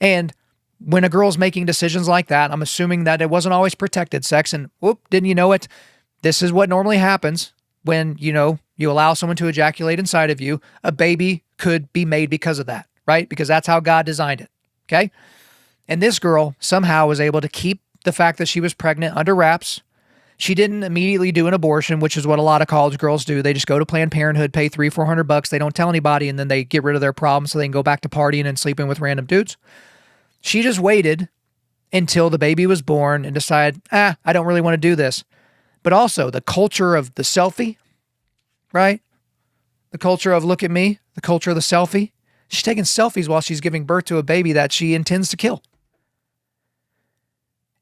And when a girl's making decisions like that, I'm assuming that it wasn't always protected sex, and whoop, didn't you know it? This is what normally happens when, you allow someone to ejaculate inside of you. A baby could be made because of that, right? Because that's how God designed it, okay? And this girl somehow was able to keep the fact that she was pregnant under wraps. She didn't immediately do an abortion, which is what a lot of college girls do. They just go to Planned Parenthood, pay $300-400. They don't tell anybody, and then they get rid of their problems so they can go back to partying and sleeping with random dudes. She just waited until the baby was born and decided, I don't really want to do this. But also the culture of the selfie, right? The culture of look at me, the culture of the selfie. She's taking selfies while she's giving birth to a baby that she intends to kill.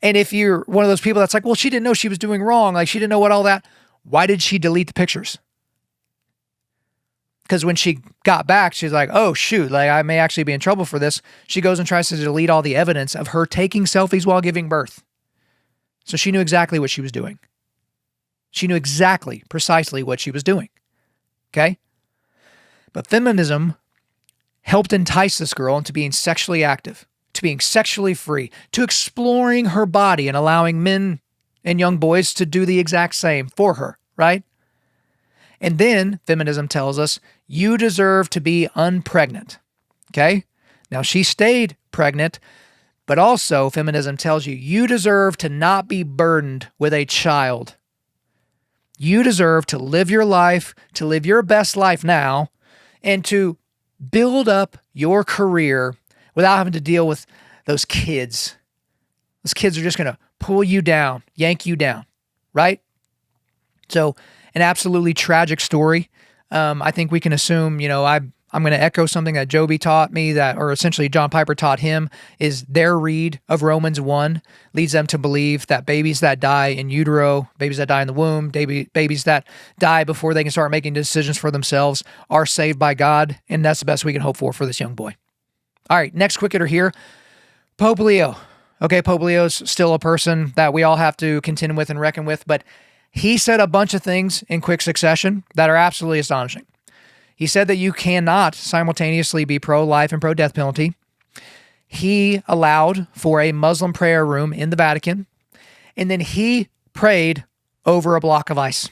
And if you're one of those people that's like, well, she didn't know she was doing wrong, like she didn't know what all that, why did she delete the pictures? Because when she got back, she's like, oh, shoot, like I may actually be in trouble for this. She goes and tries to delete all the evidence of her taking selfies while giving birth. So she knew exactly what she was doing. She knew exactly, precisely what she was doing. Okay? But feminism helped entice this girl into being sexually active, to being sexually free, to exploring her body and allowing men and young boys to do the exact same for her, right? And then feminism tells us you deserve to be unpregnant. Okay? Now she stayed pregnant, but also feminism tells you deserve to not be burdened with a child. You deserve to live your life, to live your best life now, and to build up your career without having to deal with those kids. Those kids are just going to pull you down, yank you down, right? So an absolutely tragic story. I think we can assume, I'm going to echo something that Joby taught me or essentially John Piper taught him, is their read of Romans 1 leads them to believe that babies that die in utero, babies that die in the womb, babies that die before they can start making decisions for themselves are saved by God. And that's the best we can hope for this young boy. All right, next quick hitter here. Pope Leo. Okay, Pope Leo's still a person that we all have to contend with and reckon with, but he said a bunch of things in quick succession that are absolutely astonishing. He said that you cannot simultaneously be pro-life and pro-death penalty. He allowed for a Muslim prayer room in the Vatican, and then he prayed over a block of ice.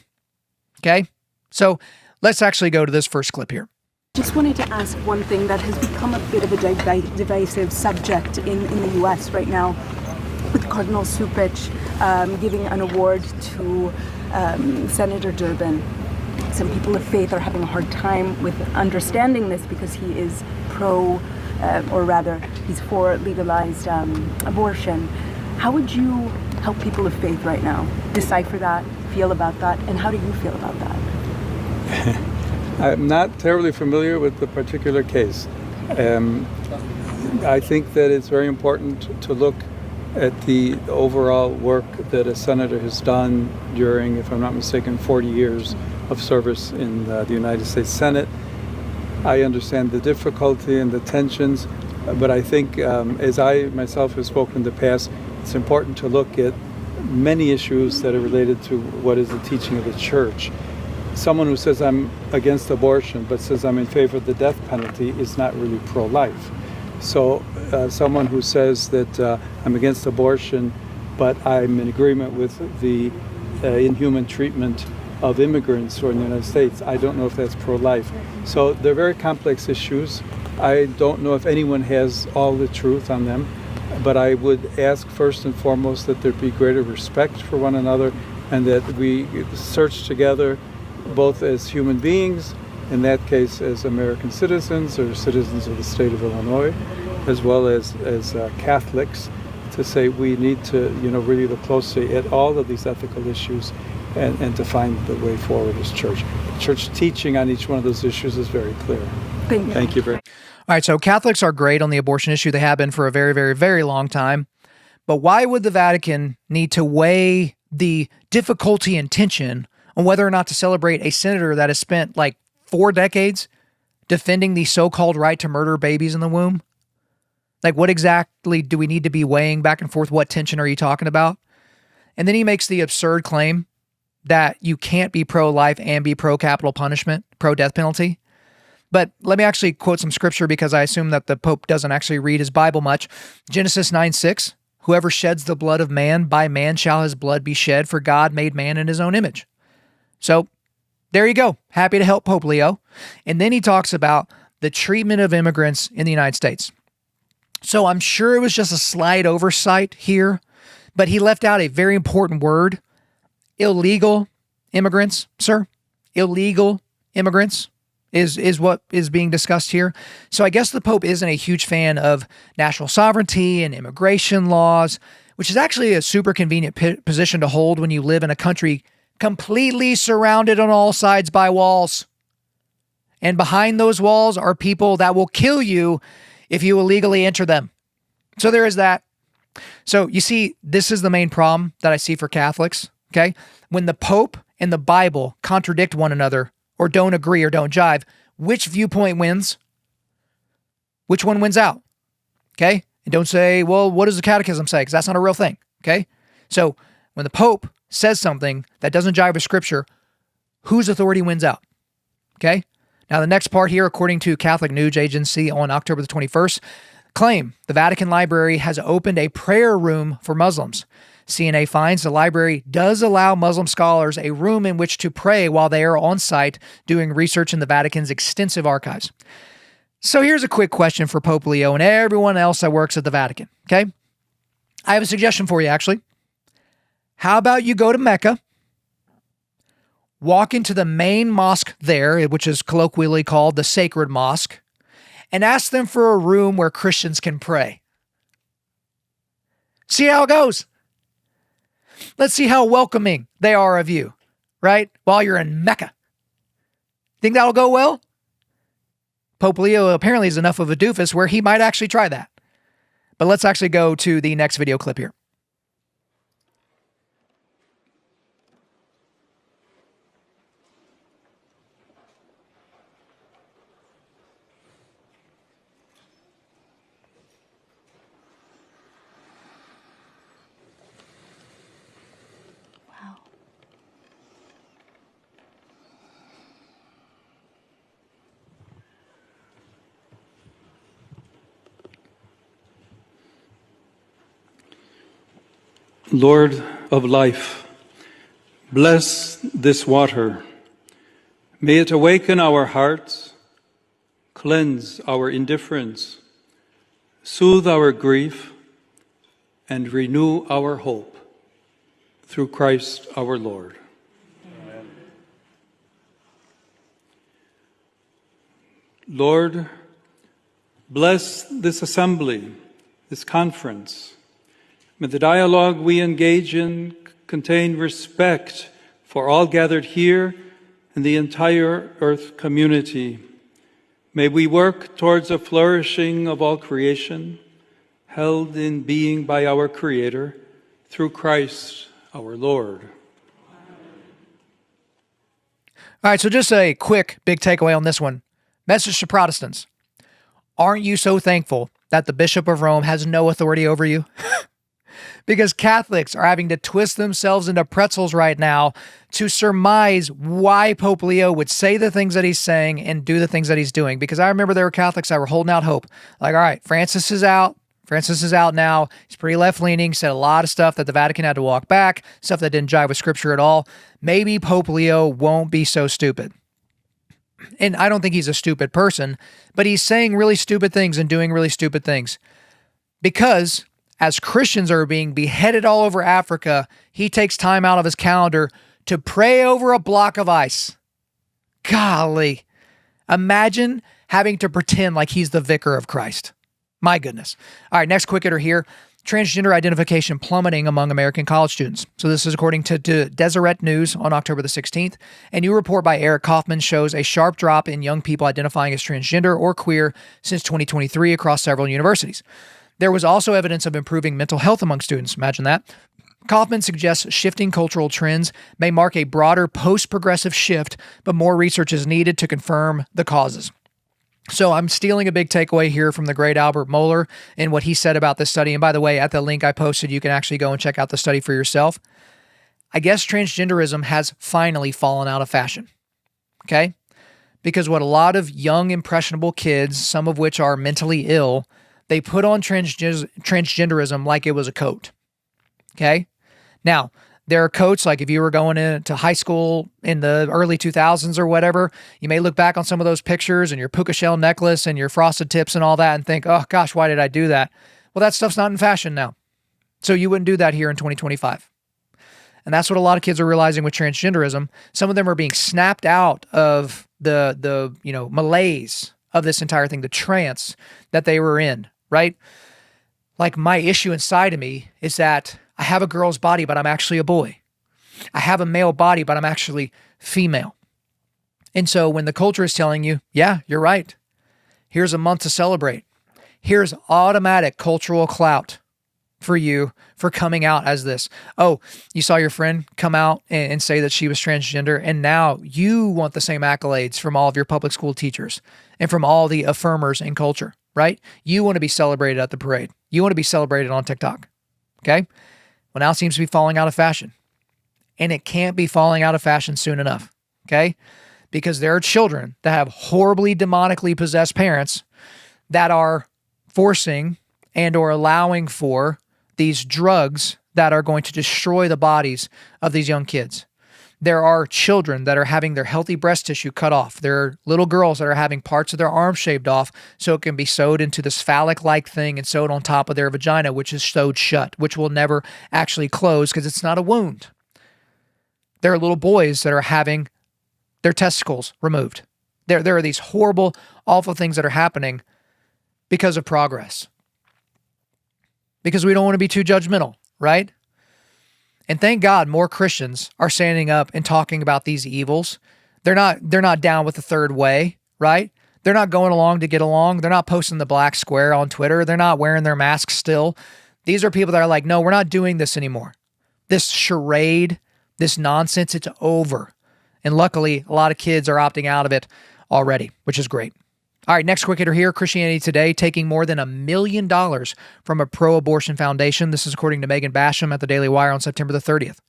Okay? So let's actually go to this first clip here. Just wanted to ask one thing that has become a bit of a divisive subject in the U.S. right now, with Cardinal Cupich giving an award to Senator Durbin. some people of faith are having a hard time with understanding this because he is or rather, he's for legalized abortion. How would you help people of faith right now decipher that, feel about that, and how do you feel about that? I'm not terribly familiar with the particular case. I think that it's very important to look at the overall work that a senator has done during, if I'm not mistaken, 40 years of service in the United States Senate. I understand the difficulty and the tensions, but I think, as I myself have spoken in the past, it's important to look at many issues that are related to what is the teaching of the church. Someone who says I'm against abortion but says I'm in favor of the death penalty is not really pro-life. So someone who says that I'm against abortion but I'm in agreement with the inhuman treatment of immigrants who are in the United States, I don't know if that's pro-life. So they're very complex issues. I don't know if anyone has all the truth on them, but I would ask first and foremost that there be greater respect for one another and that we search together both as human beings, in that case as American citizens or citizens of the state of Illinois, as well as Catholics, to say we need to really look closely at all of these ethical issues and to find the way forward as church. Church teaching on each one of those issues is very clear. Thank you. Thank you very much. All right, so Catholics are great on the abortion issue. They have been for a very, very, very long time. But why would the Vatican need to weigh the difficulty and tension on whether or not to celebrate a senator that has spent like 4 decades defending the so-called right to murder babies in the womb? Like, what exactly do we need to be weighing back and forth? What tension are you talking about? And then he makes the absurd claim that you can't be pro-life and be pro-capital punishment, pro-death penalty. But let me actually quote some scripture because I assume that the Pope doesn't actually read his Bible much. Genesis 9:6, whoever sheds the blood of man, by man shall his blood be shed, for God made man in his own image. So there you go. Happy to help Pope Leo. And then he talks about the treatment of immigrants in the United States. So I'm sure it was just a slight oversight here, but he left out a very important word. Illegal immigrants, sir. Illegal immigrants is what is being discussed here. So I guess the Pope isn't a huge fan of national sovereignty and immigration laws, which is actually a super convenient position to hold when you live in a country completely surrounded on all sides by walls. And behind those walls are people that will kill you if you illegally enter them. So there is that. So you see, this is the main problem that I see for Catholics. Okay, when the Pope and the Bible contradict one another or don't agree or don't jive, which viewpoint wins? Which one wins out? Okay, and don't say, well, what does the Catechism say? Because that's not a real thing. Okay, so when the Pope says something that doesn't jive with Scripture, whose authority wins out? Okay, now the next part here, according to Catholic News Agency on October the 21st, claim the Vatican Library has opened a prayer room for Muslims. CNA finds the library does allow Muslim scholars a room in which to pray while they are on site doing research in the Vatican's extensive archives. So here's a quick question for Pope Leo and everyone else that works at the Vatican, okay? I have a suggestion for you, actually. How about you go to Mecca, walk into the main mosque there, which is colloquially called the Sacred Mosque, and ask them for a room where Christians can pray. See how it goes. Let's see how welcoming they are of you, right? While you're in Mecca. Think that'll go well? Pope Leo apparently is enough of a doofus where he might actually try that. But let's actually go to the next video clip here. Lord of life, bless this water. May it awaken our hearts, cleanse our indifference, soothe our grief, and renew our hope. Through Christ our Lord. Amen. Lord, bless this assembly, this conference. May the dialogue we engage in contain respect for all gathered here and the entire earth community. May we work towards a flourishing of all creation, held in being by our Creator, through Christ our Lord. All right, so just a quick big takeaway on this one. Message to Protestants. Aren't you so thankful that the Bishop of Rome has no authority over you? Because Catholics are having to twist themselves into pretzels right now to surmise why Pope Leo would say the things that he's saying and do the things that he's doing. Because I remember there were Catholics that were holding out hope. Like, all right, Francis is out. Francis is out now. He's pretty left-leaning, said a lot of stuff that the Vatican had to walk back, stuff that didn't jive with Scripture at all. Maybe Pope Leo won't be so stupid. And I don't think he's a stupid person, but he's saying really stupid things and doing really stupid things. Because as Christians are being beheaded all over Africa, he takes time out of his calendar to pray over a block of ice. Golly. Imagine having to pretend like he's the vicar of Christ. My goodness. All right, next quick hitter here. Transgender identification plummeting among American college students. So this is according to Deseret News on October the 16th. A new report by Eric Kaufman shows a sharp drop in young people identifying as transgender or queer since 2023 across several universities. There was also evidence of improving mental health among students. Imagine that. Kaufman suggests shifting cultural trends may mark a broader post-progressive shift, but more research is needed to confirm the causes. So I'm stealing a big takeaway here from the great Albert Mohler and what he said about this study. And by the way, at the link I posted, you can actually go and check out the study for yourself. I guess transgenderism has finally fallen out of fashion. Okay? Because what a lot of young, impressionable kids, some of which are mentally ill, they put on transgenderism like it was a coat. Okay? Now, there are coats, like if you were going into high school in the early 2000s or whatever, you may look back on some of those pictures and your puka shell necklace and your frosted tips and all that and think, oh gosh, why did I do that? Well, that stuff's not in fashion now. So you wouldn't do that here in 2025. And that's what a lot of kids are realizing with transgenderism. Some of them are being snapped out of the malaise of this entire thing, the trance that they were in, right? Like my issue inside of me is that I have a girl's body, but I'm actually a boy. I have a male body, but I'm actually female. And so when the culture is telling you, yeah, you're right. Here's a month to celebrate. Here's automatic cultural clout for you for coming out as this. Oh, you saw your friend come out and say that she was transgender, and now you want the same accolades from all of your public school teachers and from all the affirmers in culture, right? You want to be celebrated at the parade. You want to be celebrated on TikTok, okay? Well, now it seems to be falling out of fashion. And it can't be falling out of fashion soon enough, okay? Because there are children that have horribly demonically possessed parents that are forcing and or allowing for these drugs that are going to destroy the bodies of these young kids. There are children that are having their healthy breast tissue cut off. There are little girls that are having parts of their arms shaved off so it can be sewed into this phallic-like thing and sewed on top of their vagina, which is sewed shut, which will never actually close because it's not a wound. There are little boys that are having their testicles removed. There are these horrible, awful things that are happening because of progress. Because we don't want to be too judgmental, right? And thank God more Christians are standing up and talking about these evils. They're not down with the third way, right? They're not going along to get along. They're not posting the black square on Twitter. They're not wearing their masks still. These are people that are like, no, we're not doing this anymore. This charade, this nonsense, it's over. And luckily, a lot of kids are opting out of it already, which is great. All right, next quick hitter here. Christianity Today taking more than $1 million from a pro-abortion foundation. This is according to Megan Basham at the Daily Wire on September the 30th.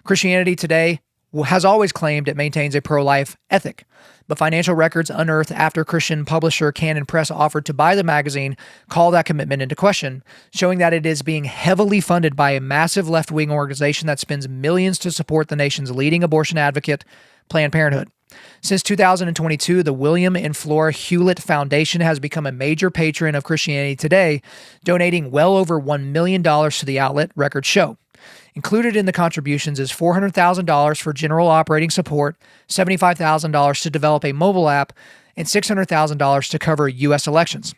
Christianity Today has always claimed it maintains a pro-life ethic, but financial records unearthed after Christian publisher Canon Press offered to buy the magazine call that commitment into question, showing that it is being heavily funded by a massive left-wing organization that spends millions to support the nation's leading abortion advocate, Planned Parenthood. Since 2022, the William and Flora Hewlett Foundation has become a major patron of Christianity Today, donating well over $1 million to the outlet, records show. Included in the contributions is $400,000 for general operating support, $75,000 to develop a mobile app, and $600,000 to cover U.S. elections.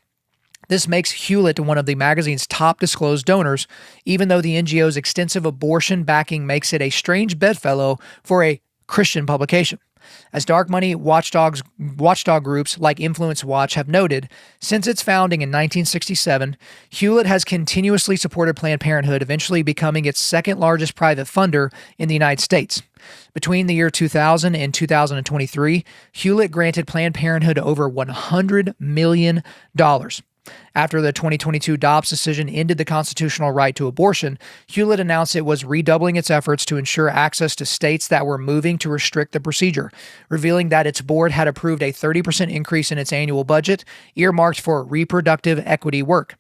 This makes Hewlett one of the magazine's top disclosed donors, even though the NGO's extensive abortion backing makes it a strange bedfellow for a Christian publication. As dark money watchdog groups like Influence Watch have noted, since its founding in 1967, Hewlett has continuously supported Planned Parenthood, eventually becoming its second largest private funder in the United States. Between the year 2000 and 2023, Hewlett granted Planned Parenthood over $100 million. After the 2022 Dobbs decision ended the constitutional right to abortion, Hewlett announced it was redoubling its efforts to ensure access to states that were moving to restrict the procedure, revealing that its board had approved a 30% increase in its annual budget, earmarked for reproductive equity work.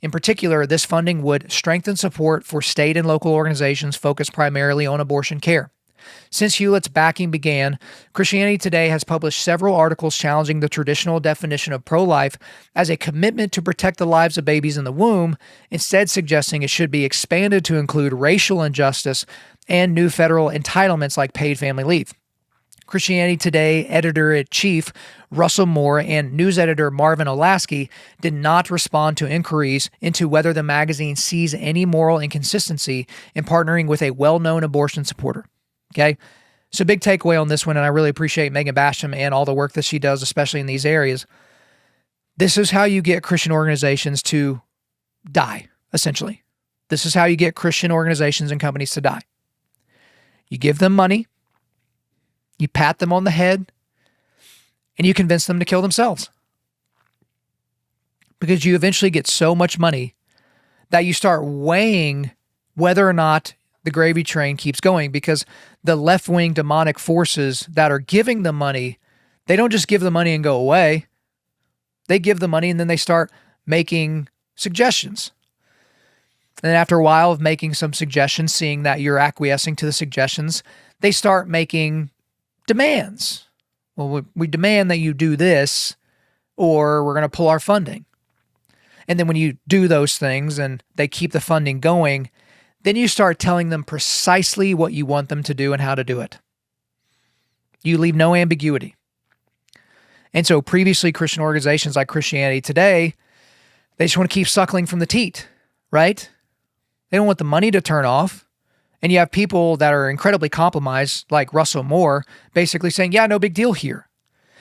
In particular, this funding would strengthen support for state and local organizations focused primarily on abortion care. Since Hewlett's backing began, Christianity Today has published several articles challenging the traditional definition of pro-life as a commitment to protect the lives of babies in the womb, instead suggesting it should be expanded to include racial injustice and new federal entitlements like paid family leave. Christianity Today editor-in-chief Russell Moore and news editor Marvin Olasky did not respond to inquiries into whether the magazine sees any moral inconsistency in partnering with a well-known abortion supporter. Okay, so big takeaway on this one, and I really appreciate Megan Basham and all the work that she does, especially in these areas. This is how you get Christian organizations to die, essentially. This is how you get Christian organizations and companies to die. You give them money, you pat them on the head, and you convince them to kill themselves. Because you eventually get so much money that you start weighing whether or not the gravy train keeps going, because the left-wing demonic forces that are giving the money, they don't just give the money and go away. They give the money and then they start making suggestions. And then after a while of making some suggestions, seeing that you're acquiescing to the suggestions, they start making demands. Well, we demand that you do this, or we're going to pull our funding. And then when you do those things and they keep the funding going, then you start telling them precisely what you want them to do and how to do it. You leave no ambiguity. And so previously Christian organizations like Christianity Today, they just want to keep suckling from the teat, right? They don't want the money to turn off. And you have people that are incredibly compromised, like Russell Moore, basically saying, yeah, no big deal here.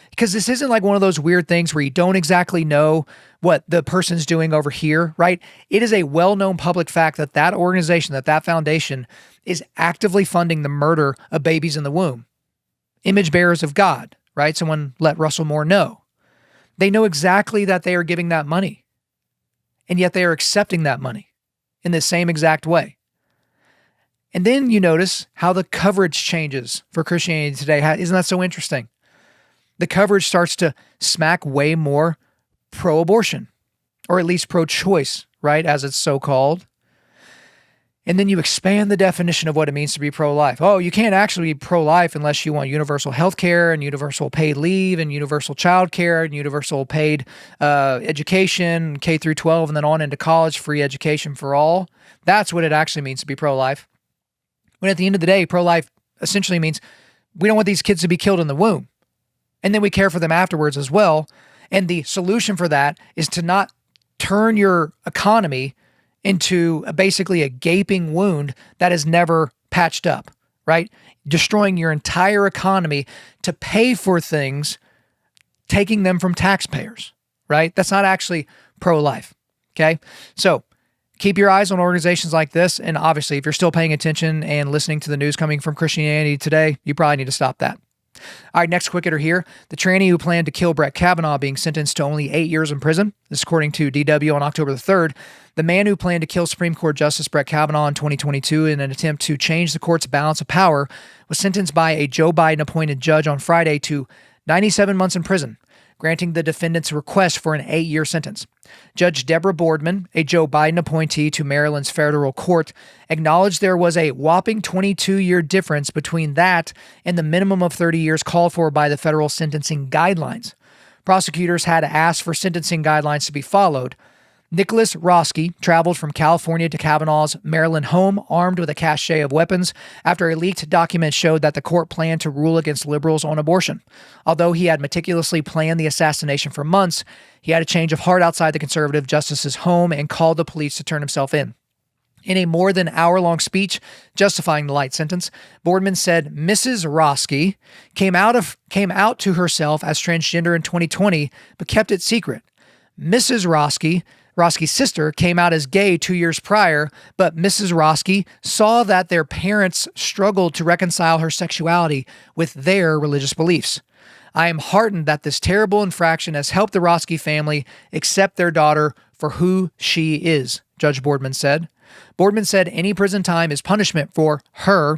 Because this isn't like one of those weird things where you don't exactly know what the person's doing over here, right? It is a well-known public fact that that organization, that foundation is actively funding the murder of babies in the womb. Image bearers of God, right? Someone let Russell Moore know. They know exactly that they are giving that money, and yet they are accepting that money in the same exact way. And then you notice how the coverage changes for Christianity Today. Isn't that so interesting? The coverage starts to smack way more pro-abortion, or at least pro-choice, right, as it's so called. And then you expand the definition of what it means to be pro-life. Oh, you can't actually be pro-life unless you want universal health care and universal paid leave and universal child care and universal paid education, K through 12, and then on into college, free education for all. That's what it actually means to be pro-life. When at the end of the day, pro-life essentially means we don't want these kids to be killed in the womb. And then we care for them afterwards as well. And the solution for that is to not turn your economy into basically a gaping wound that is never patched up, right? Destroying your entire economy to pay for things, taking them from taxpayers, right? That's not actually pro-life, okay? So keep your eyes on organizations like this. And obviously, if you're still paying attention and listening to the news coming from Christianity Today, you probably need to stop that. All right, next quick hitter here. The tranny who planned to kill Brett Kavanaugh being sentenced to only 8 years in prison. This is according to DW on October the 3rd. The man who planned to kill Supreme Court Justice Brett Kavanaugh in 2022 in an attempt to change the court's balance of power was sentenced by a Joe Biden-appointed judge on Friday to 97 months in prison, granting the defendant's request for an 8-year sentence. Judge Deborah Boardman, a Joe Biden appointee to Maryland's federal court, acknowledged there was a whopping 22-year difference between that and the minimum of 30 years called for by the federal sentencing guidelines. Prosecutors had asked for sentencing guidelines to be followed. Nicholas Roski traveled from California to Kavanaugh's Maryland home armed with a cache of weapons after a leaked document showed that the court planned to rule against liberals on abortion. Although he had meticulously planned the assassination for months, he had a change of heart outside the conservative justice's home and called the police to turn himself in. In a more than hour-long speech justifying the light sentence, Boardman said Mrs. Roski came out to herself as transgender in 2020, but kept it secret. Mrs. Roski's sister, came out as gay 2 years prior, but Mrs. Roski saw that their parents struggled to reconcile her sexuality with their religious beliefs. I am heartened that this terrible infraction has helped the Roski family accept their daughter for who she is, Judge Boardman said. Boardman said any prison time is punishment for her.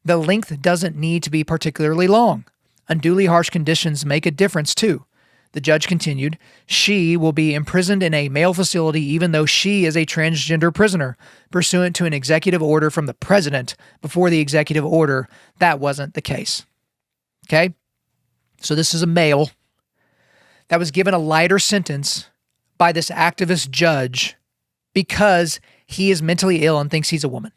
The length doesn't need to be particularly long. Unduly harsh conditions make a difference too. The judge continued, she will be imprisoned in a male facility even though she is a transgender prisoner, pursuant to an executive order from the president. Before the executive order, that wasn't the case. Okay? So this is a male that was given a lighter sentence by this activist judge because he is mentally ill and thinks he's a woman.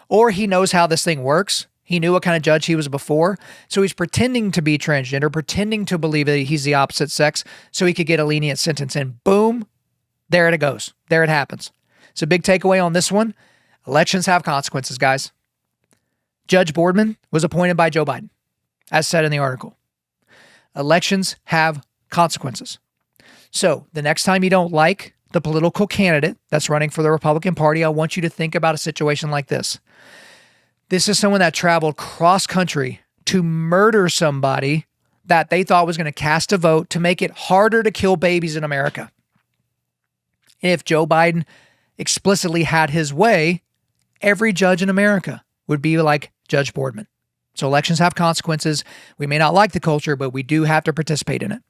Or he knows how this thing works. He knew what kind of judge he was before. So he's pretending to be transgender, pretending to believe that he's the opposite sex so he could get a lenient sentence. And boom, there it goes. There it happens. So big takeaway on this one. Elections have consequences, guys. Judge Boardman was appointed by Joe Biden, as said in the article. Elections have consequences. So the next time you don't like the political candidate that's running for the Republican Party, I want you to think about a situation like this. This is someone that traveled cross country to murder somebody that they thought was going to cast a vote to make it harder to kill babies in America. And if Joe Biden explicitly had his way, every judge in America would be like Judge Boardman. So elections have consequences. We may not like the culture, but we do have to participate in it.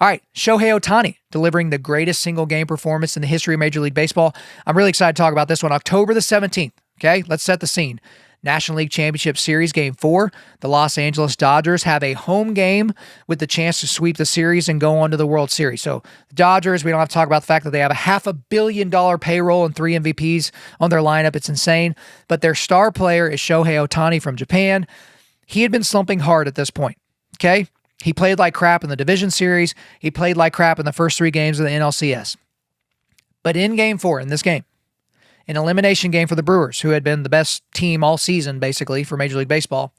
All right, Shohei Ohtani delivering the greatest single game performance in the history of Major League Baseball. I'm really excited to talk about this one. October the 17th. Okay, let's set the scene. National League Championship Series Game 4. The Los Angeles Dodgers have a home game with the chance to sweep the series and go on to the World Series. So the Dodgers, we don't have to talk about the fact that they have a $500 million payroll and 3 MVPs on their lineup. It's insane. But their star player is Shohei Ohtani from Japan. He had been slumping hard at this point. Okay? He played like crap in the division series. He played like crap in the first 3 games of the NLCS. But in Game 4, in this game, an elimination game for the Brewers, who had been the best team all season, basically, for Major League Baseball,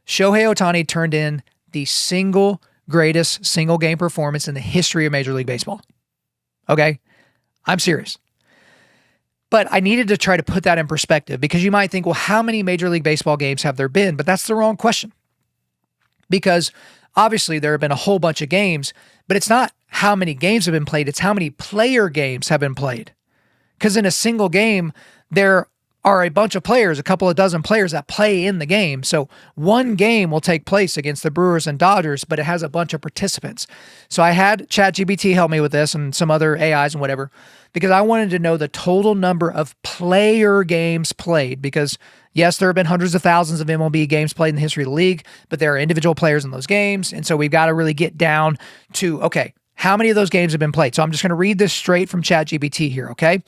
Shohei Ohtani turned in the single greatest single game performance in the history of Major League Baseball. Okay? I'm serious. But I needed to try to put that in perspective because you might think, well, how many Major League Baseball games have there been? But that's the wrong question. Because obviously there have been a whole bunch of games, but it's not how many games have been played, it's how many player games have been played. Because in a single game, there are a bunch of players, a couple of dozen players that play in the game. So one game will take place against the Brewers and Dodgers, but it has a bunch of participants. So I had ChatGPT help me with this and some other AIs and whatever, because I wanted to know the total number of player games played. Because yes, there have been hundreds of thousands of MLB games played in the history of the league, but there are individual players in those games. And so we've got to really get down to, okay, how many of those games have been played? So I'm just going to read this straight from ChatGPT here, okay?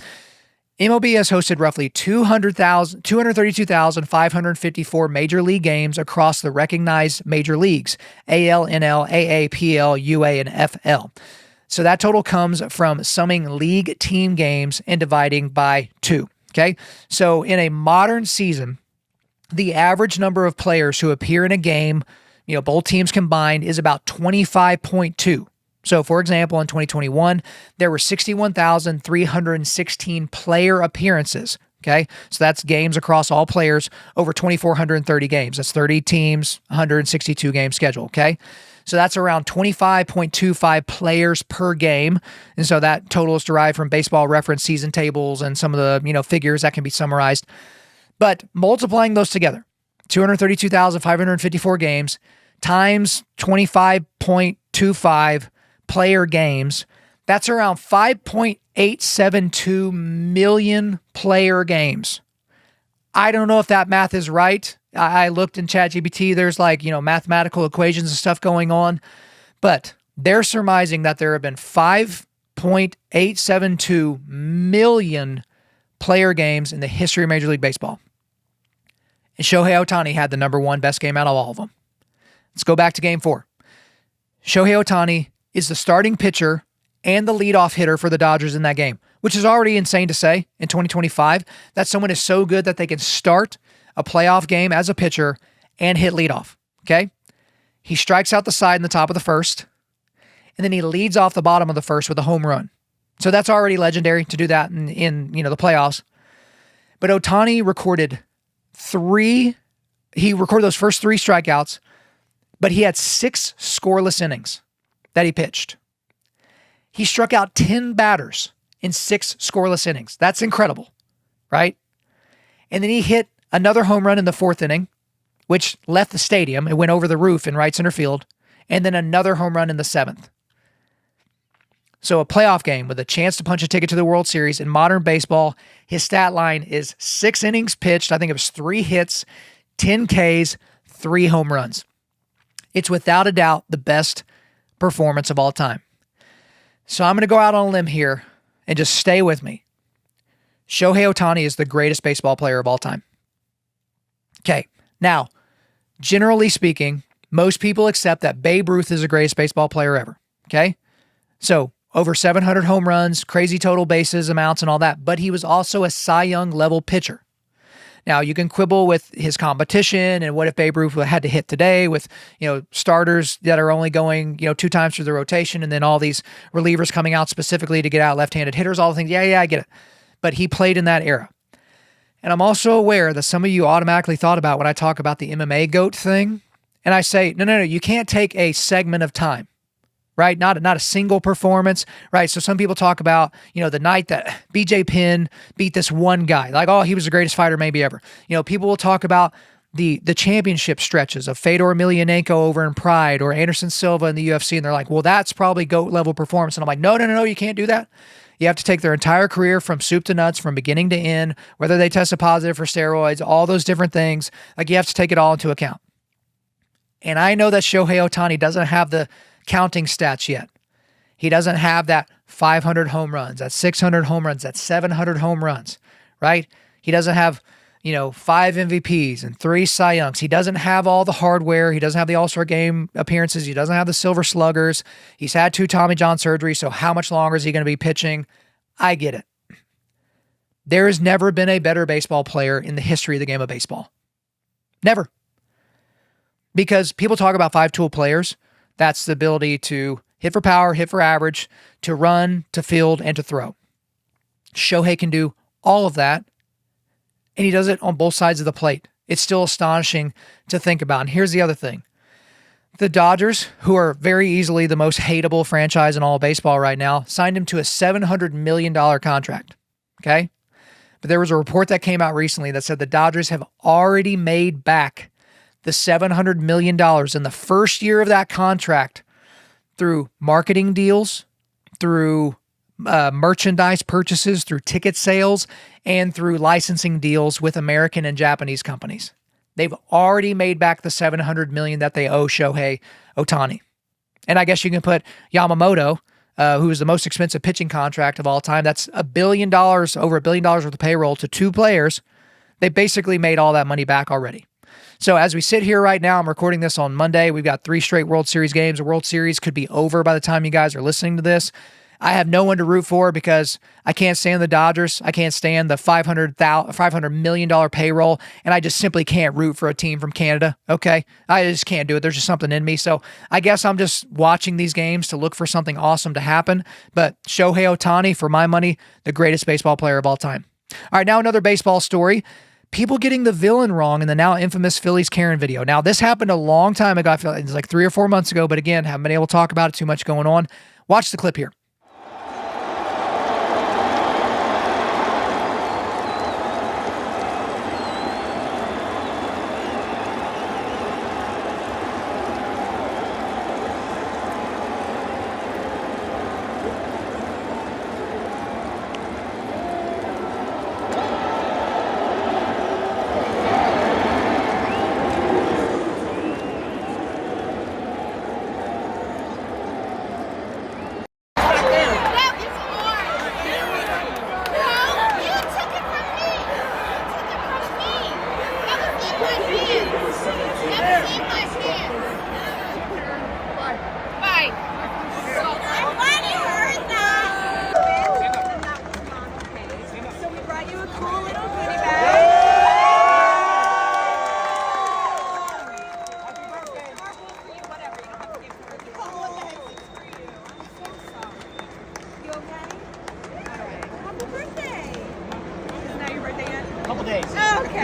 MLB has hosted roughly 232,554 major league games across the recognized major leagues, AL, NL, AA, PL, UA, and FL. So that total comes from summing league team games and dividing by 2, okay? So in a modern season, the average number of players who appear in a game, both teams combined, is about 25.2. So, for example, in 2021, there were 61,316 player appearances, okay? So that's games across all players over 2,430 games. That's 30 teams, 162 game schedule, okay? So that's around 25.25 players per game. And so that total is derived from Baseball Reference season tables and some of the, figures that can be summarized. But multiplying those together, 232,554 games times 25.25 player games, that's around 5.872 million player games. I don't know if that math is right. I looked in ChatGPT. There's mathematical equations and stuff going on, but they're surmising that there have been 5 1.872 million player games in the history of Major League Baseball. And Shohei Ohtani had the number one best game out of all of them. Let's go back to game 4. Shohei Ohtani is the starting pitcher and the leadoff hitter for the Dodgers in that game, which is already insane to say in 2025 that someone is so good that they can start a playoff game as a pitcher and hit leadoff. Okay? He strikes out the side in the top of the first, and then he leads off the bottom of the first with a home run. So that's already legendary to do that in the playoffs. But Ohtani recorded those first 3 strikeouts, but he had 6 scoreless innings that he pitched. He struck out 10 batters in 6 scoreless innings. That's incredible, right? And then he hit another home run in the 4th inning, which left the stadium. It went over the roof in right center field, and then another home run in the 7th. So a playoff game with a chance to punch a ticket to the World Series in modern baseball, his stat line is 6 innings pitched. I think it was 3 hits, 10 Ks, 3 home runs. It's without a doubt the best performance of all time. So I'm going to go out on a limb here and just stay with me. Shohei Ohtani is the greatest baseball player of all time. Okay, now, generally speaking, most people accept that Babe Ruth is the greatest baseball player ever. Okay? So, over 700 home runs, crazy total bases amounts and all that, but he was also a Cy Young level pitcher. Now, you can quibble with his competition and what if Babe Ruth had to hit today with, starters that are only going, 2 times through the rotation and then all these relievers coming out specifically to get out left-handed hitters, all the things. Yeah, I get it. But he played in that era. And I'm also aware that some of you automatically thought about when I talk about the MMA GOAT thing. And I say, no, you can't take a segment of time, right? Not a single performance, right? So some people talk about, the night that BJ Penn beat this one guy, like, oh, he was the greatest fighter maybe ever. People will talk about the championship stretches of Fedor Emelianenko over in Pride or Anderson Silva in the UFC. And they're like, well, that's probably GOAT level performance. And I'm like, no, you can't do that. You have to take their entire career from soup to nuts, from beginning to end, whether they tested positive for steroids, all those different things. Like, you have to take it all into account. And I know that Shohei Ohtani doesn't have the counting stats yet. He doesn't have that 500 home runs, that 600 home runs, that 700 home runs, right? He doesn't have, 5 MVPs and 3 Cy Youngs. He doesn't have all the hardware. He doesn't have the All-Star Game appearances. He doesn't have the Silver Sluggers. He's had 2 Tommy John surgeries, so how much longer is he going to be pitching? I get it. There has never been a better baseball player in the history of the game of baseball. Never. Because people talk about 5-tool players. That's the ability to hit for power, hit for average, to run, to field, and to throw. Shohei can do all of that, and he does it on both sides of the plate. It's still astonishing to think about. And here's the other thing. The Dodgers, who are very easily the most hateable franchise in all of baseball right now, signed him to a $700 million contract. Okay? But there was a report that came out recently that said the Dodgers have already made back the $700 million in the first year of that contract through marketing deals, through merchandise purchases, through ticket sales, and through licensing deals with American and Japanese companies. They've already made back the $700 million that they owe Shohei Ohtani. And I guess you can put Yamamoto, who is the most expensive pitching contract of all time. That's $1 billion, over $1 billion worth of payroll to 2 players. They basically made all that money back already. So as we sit here right now, I'm recording this on Monday. We've got 3 straight World Series games. The World Series could be over by the time you guys are listening to this. I have no one to root for because I can't stand the Dodgers. I can't stand the $500 million payroll, and I just simply can't root for a team from Canada, okay? I just can't do it. There's just something in me. So I guess I'm just watching these games to look for something awesome to happen. But Shohei Ohtani, for my money, the greatest baseball player of all time. All right, now another baseball story. People getting the villain wrong in the now infamous Phillies Karen video. Now, this happened a long time ago. I feel like it was like 3 or 4 months ago, but again, haven't been able to talk about it too much going on. Watch the clip here.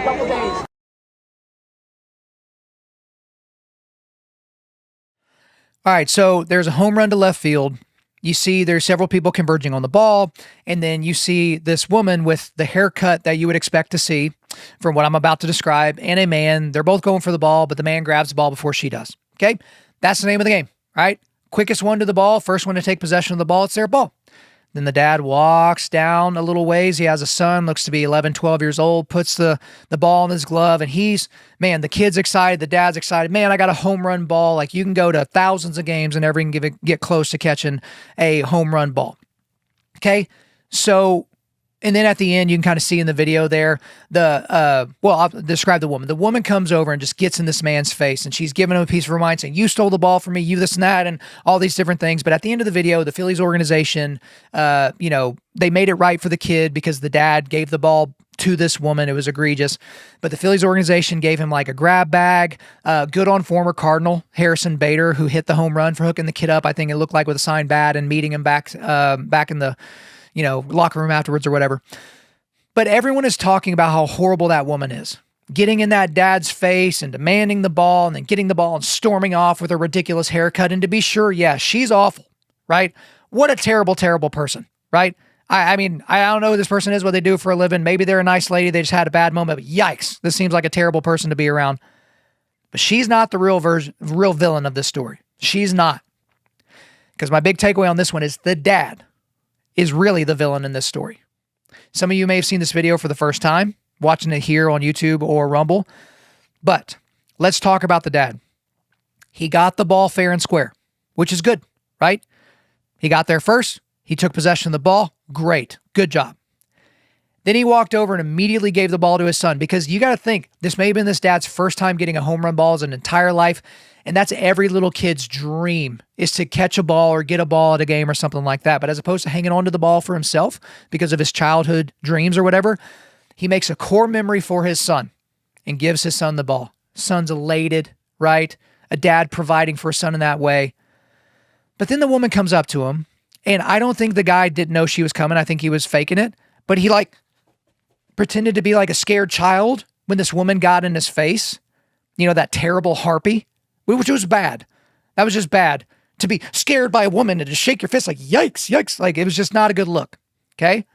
Couple days. All right, so there's a home run to left field. You see there's several people converging on the ball, and then you see this woman with the haircut that you would expect to see from what I'm about to describe, and a man. They're both going for the ball, but the man grabs the ball before she does. Okay? That's the name of the game, right? Quickest one to the ball, first one to take possession of the ball, it's their ball. Then the dad walks down a little ways. He has a son, looks to be 11, 12 years old, puts the ball in his glove, and the kid's excited, the dad's excited. Man, I got a home run ball. Like, you can go to thousands of games and never even get close to catching a home run ball. Okay? So, and then at the end, you can kind of see in the video there, I'll describe the woman. The woman comes over and just gets in this man's face, and she's giving him a piece of her mind saying, you stole the ball from me, you this and that, and all these different things. But at the end of the video, the Phillies organization, they made it right for the kid because the dad gave the ball to this woman. It was egregious. But the Phillies organization gave him like a grab bag, good on former Cardinal Harrison Bader, who hit the home run for hooking the kid up, I think it looked like, with a signed bat and meeting him back in the locker room afterwards or whatever. But everyone is talking about how horrible that woman is. Getting in that dad's face and demanding the ball and then getting the ball and storming off with a ridiculous haircut. And to be sure, yeah, she's awful, right? What a terrible, terrible person, right? I mean, I don't know who this person is, what they do for a living. Maybe they're a nice lady. They just had a bad moment. But yikes, this seems like a terrible person to be around. But she's not the real villain of this story. She's not. Because my big takeaway on this one is the dad is really the villain in this story. Some of you may have seen this video for the first time, watching it here on YouTube or Rumble. But let's talk about the dad. He got the ball fair and square, which is good, right? He got there first. He took possession of the ball. Great. Good job. Then he walked over and immediately gave the ball to his son, because you got to think, this may have been this dad's first time getting a home run ball his entire life. And that's every little kid's dream, is to catch a ball or get a ball at a game or something like that. But as opposed to hanging on to the ball for himself because of his childhood dreams or whatever, he makes a core memory for his son and gives his son the ball. Son's elated, right? A dad providing for his son in that way. But then the woman comes up to him, and I don't think the guy didn't know she was coming. I think he was faking it. But he pretended to be like a scared child when this woman got in his face. That terrible harpy. Which was bad. That was just bad. To be scared by a woman and to shake your fist like, yikes, yikes. Like, it was just not a good look. Okay?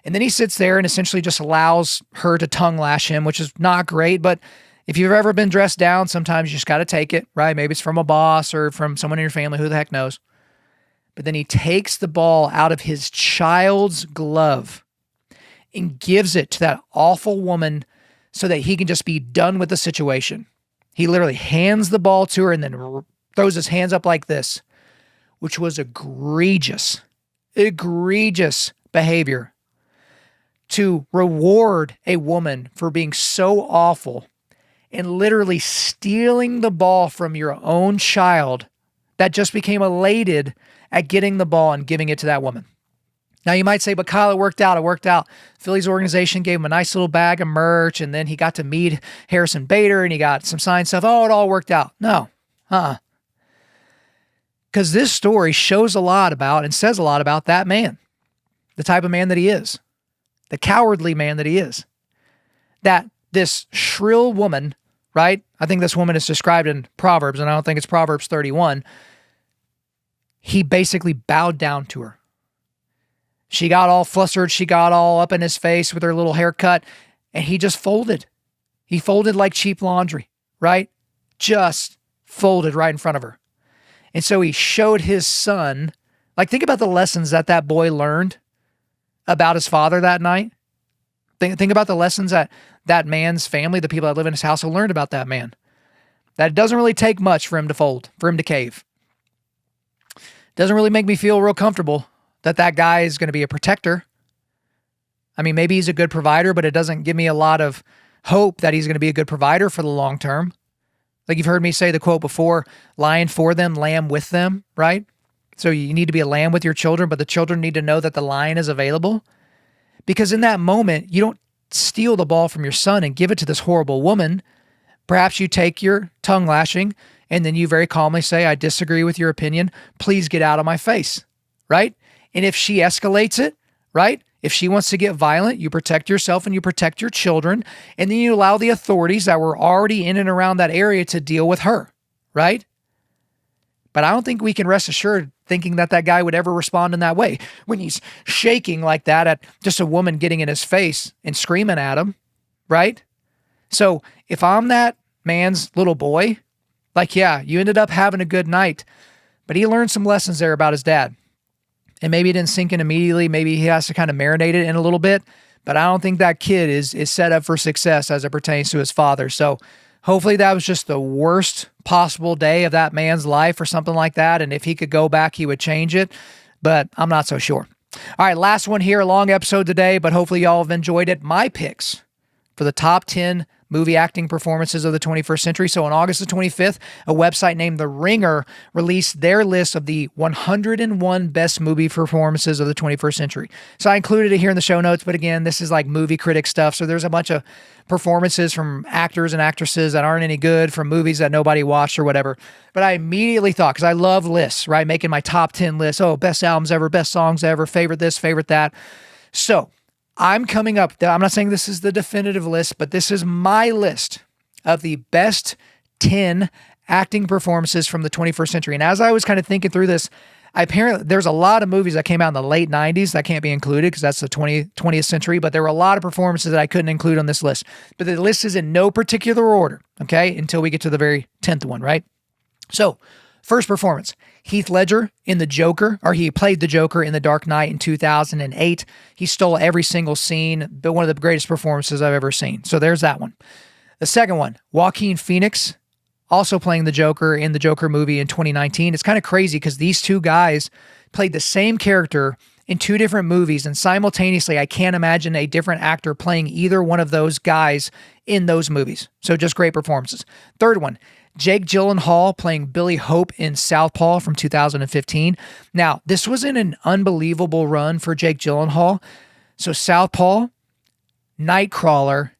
And then he sits there and essentially just allows her to tongue lash him, which is not great. But if you've ever been dressed down, sometimes you just got to take it, right? Maybe it's from a boss or from someone in your family, who the heck knows. But then he takes the ball out of his child's glove and gives it to that awful woman so that he can just be done with the situation. He literally hands the ball to her and then throws his hands up like this, which was egregious behavior to reward a woman for being so awful and literally stealing the ball from your own child that just became elated at getting the ball and giving it to that woman. Now you might say, but Kyle, it worked out. Phillies organization gave him a nice little bag of merch, and then he got to meet Harrison Bader, and he got some signed stuff. Oh, it all worked out. No. Because this story shows a lot about and says a lot about that man, the type of man that he is, the cowardly man that he is. That this shrill woman, right? I think this woman is described in Proverbs, and I don't think it's Proverbs 31. He basically bowed down to her. She got all flustered. She got all up in his face with her little haircut, and he just folded. He folded like cheap laundry, right? Just folded right in front of her. And so he showed his son, think about the lessons that boy learned about his father that night. Think about the lessons that man's family, the people that live in his household, learned about that man. That it doesn't really take much for him to fold, for him to cave. Doesn't really make me feel real comfortable that guy is going to be a protector. I mean, maybe he's a good provider, but it doesn't give me a lot of hope that he's going to be a good provider for the long term. Like you've heard me say the quote before, lion for them, lamb with them, right? So you need to be a lamb with your children, but the children need to know that the lion is available. Because in that moment, you don't steal the ball from your son and give it to this horrible woman. Perhaps you take your tongue lashing and then you very calmly say, I disagree with your opinion. Please get out of my face, right? And if she escalates it, right? If she wants to get violent, you protect yourself and you protect your children, and then you allow the authorities that were already in and around that area to deal with her, right? But I don't think we can rest assured thinking that that guy would ever respond in that way when he's shaking like that at just a woman getting in his face and screaming at him, right? So if I'm that man's little boy, like, yeah, you ended up having a good night, but he learned some lessons there about his dad. And maybe it didn't sink in immediately. Maybe he has to kind of marinate it in a little bit. But I don't think that kid is set up for success as it pertains to his father. So hopefully that was just the worst possible day of that man's life or something like that. And if he could go back, he would change it. But I'm not so sure. All right, last one here. A long episode today, but hopefully y'all have enjoyed it. My picks for the top 10 movie acting performances of the 21st century. So on August the 25th, a website named The Ringer released their list of the 101 best movie performances of the 21st century. So I included it here in the show notes, but again, this is like movie critic stuff. So there's a bunch of performances from actors and actresses that aren't any good, from movies that nobody watched or whatever. But I immediately thought, because I love lists, right? Making my top 10 lists. Oh, best albums ever, best songs ever, favorite this, favorite that. So I'm coming up, I'm not saying this is the definitive list, but this is my list of the best 10 acting performances from the 21st century. And as I was kind of thinking through this, apparently there's a lot of movies that came out in the late 90s that can't be included because that's the 20th century, but there were a lot of performances that I couldn't include on this list. But the list is in no particular order, okay, until we get to the very 10th one, right? So, first performance, Heath Ledger in The Joker, or he played the Joker in The Dark Knight in 2008. He stole every single scene, but one of the greatest performances I've ever seen. So there's that one. The second one, Joaquin Phoenix, also playing the Joker in the Joker movie in 2019. It's kind of crazy because these two guys played the same character in two different movies, and simultaneously, I can't imagine a different actor playing either one of those guys in those movies. So just great performances. Third one, Jake Gyllenhaal playing Billy Hope in Southpaw from 2015. Now, this was in an unbelievable run for Jake Gyllenhaal. So Southpaw, Nightcrawler,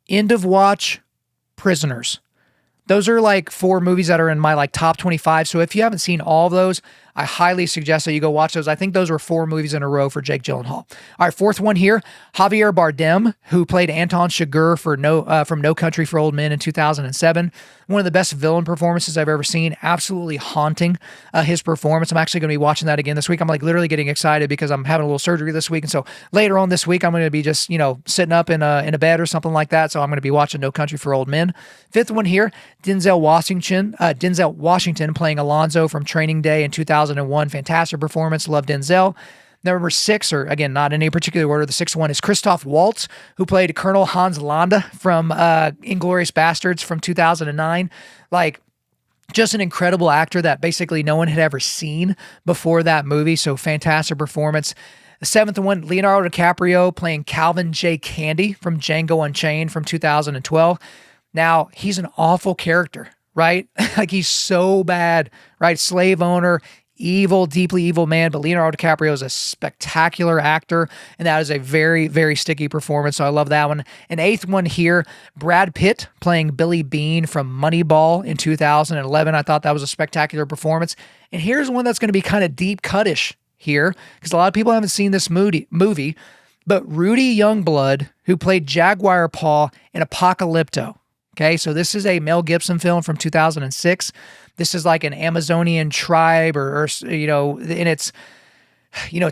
End of Watch, Prisoners. Those are like 4 movies that are in my like top 25. So if you haven't seen all of those, I highly suggest that you go watch those. I think those were 4 movies in a row for Jake Gyllenhaal. All right, fourth one here, Javier Bardem, who played Anton Chigurh for from No Country for Old Men in 2007. One of the best villain performances I've ever seen. Absolutely haunting, his performance. I'm actually going to be watching that again this week. I'm like literally getting excited because I'm having a little surgery this week. And so later on this week, I'm going to be just, sitting up in a bed or something like that. So I'm going to be watching No Country for Old Men. Fifth one here, Denzel Washington playing Alonzo from Training Day in 2001. Fantastic performance. Love Denzel. Number 6, or again, not in any particular order, the 6th one is Christoph Waltz, who played Colonel Hans Landa from Inglourious Bastards from 2009. Like, just an incredible actor that basically no one had ever seen before that movie. So fantastic performance. The 7th one, Leonardo DiCaprio playing Calvin J. Candy from Django Unchained from 2012. Now, he's an awful character, right? Like, he's so bad, right? Slave owner, evil, deeply evil man, but Leonardo DiCaprio is a spectacular actor, and that is a very, very sticky performance, so I love that one. And 8th one here, Brad Pitt playing Billy Bean from Moneyball in 2011. I thought that was a spectacular performance. And here's one that's going to be kind of deep cut-ish here, because a lot of people haven't seen this movie, but Rudy Youngblood, who played Jaguar Paw in Apocalypto. Okay, so this is a Mel Gibson film from 2006. This is like an Amazonian tribe, or and it's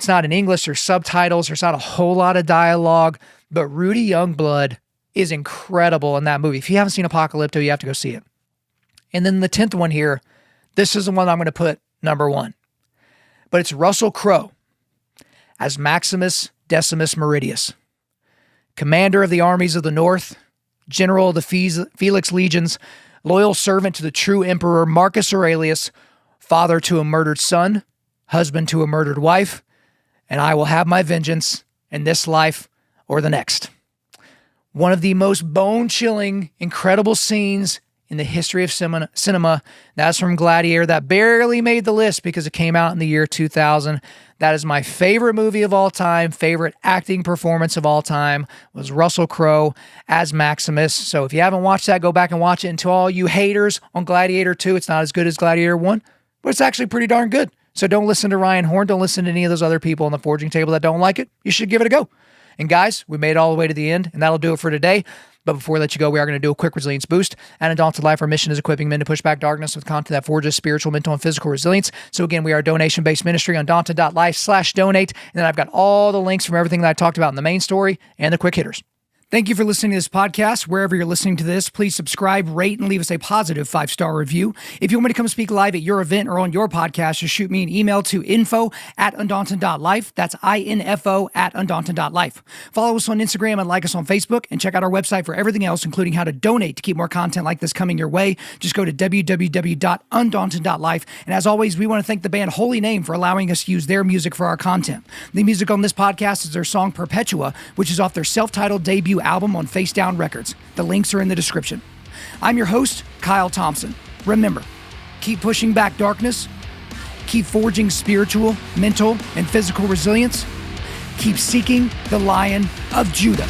not in English or subtitles. There's not a whole lot of dialogue, but Rudy Youngblood is incredible in that movie. If you haven't seen Apocalypto, you have to go see it. And then the 10th one here, this is the one I'm going to put number 1. But it's Russell Crowe as Maximus Decimus Meridius, commander of the armies of the North, general of the Felix legions, loyal servant to the true emperor Marcus Aurelius, father to a murdered son, husband to a murdered wife, and I will have my vengeance in this life or the next. One of the most bone-chilling, incredible scenes in the history of cinema. That's from Gladiator. That barely made the list because it came out in the year 2000. That is my favorite movie of all time. Favorite acting performance of all time was Russell Crowe as Maximus. So if you haven't watched that, go back and watch it. And to all you haters on Gladiator 2, it's not as good as Gladiator 1, but it's actually pretty darn good. So don't listen to Ryan Horn. Don't listen to any of those other people on the forging table that don't like it. You should give it a go. And guys, we made it all the way to the end, and that'll do it for today. But before we let you go, we are going to do a quick resilience boost. At Undaunted.Life, our mission is equipping men to push back darkness with content that forges spiritual, mental, and physical resilience. So again, we are a donation-based ministry, Undaunted.Life/donate. And then I've got all the links from everything that I talked about in the main story and the quick hitters. Thank you for listening to this podcast. Wherever you're listening to this, please subscribe, rate, and leave us a positive 5-star review. If you want me to come speak live at your event or on your podcast, just shoot me an email to info@Undaunted.Life. That's info@Undaunted.Life. Follow us on Instagram and like us on Facebook, and check out our website for everything else, including how to donate to keep more content like this coming your way. Just go to www.Undaunted.Life. And as always, we want to thank the band Holy Name for allowing us to use their music for our content. The music on this podcast is their song Perpetua, which is off their self-titled debut album on Face Down Records. The links are in the description. I'm your host, Kyle Thompson. Remember, keep pushing back darkness, keep forging spiritual, mental, and physical resilience, keep seeking the Lion of Judah.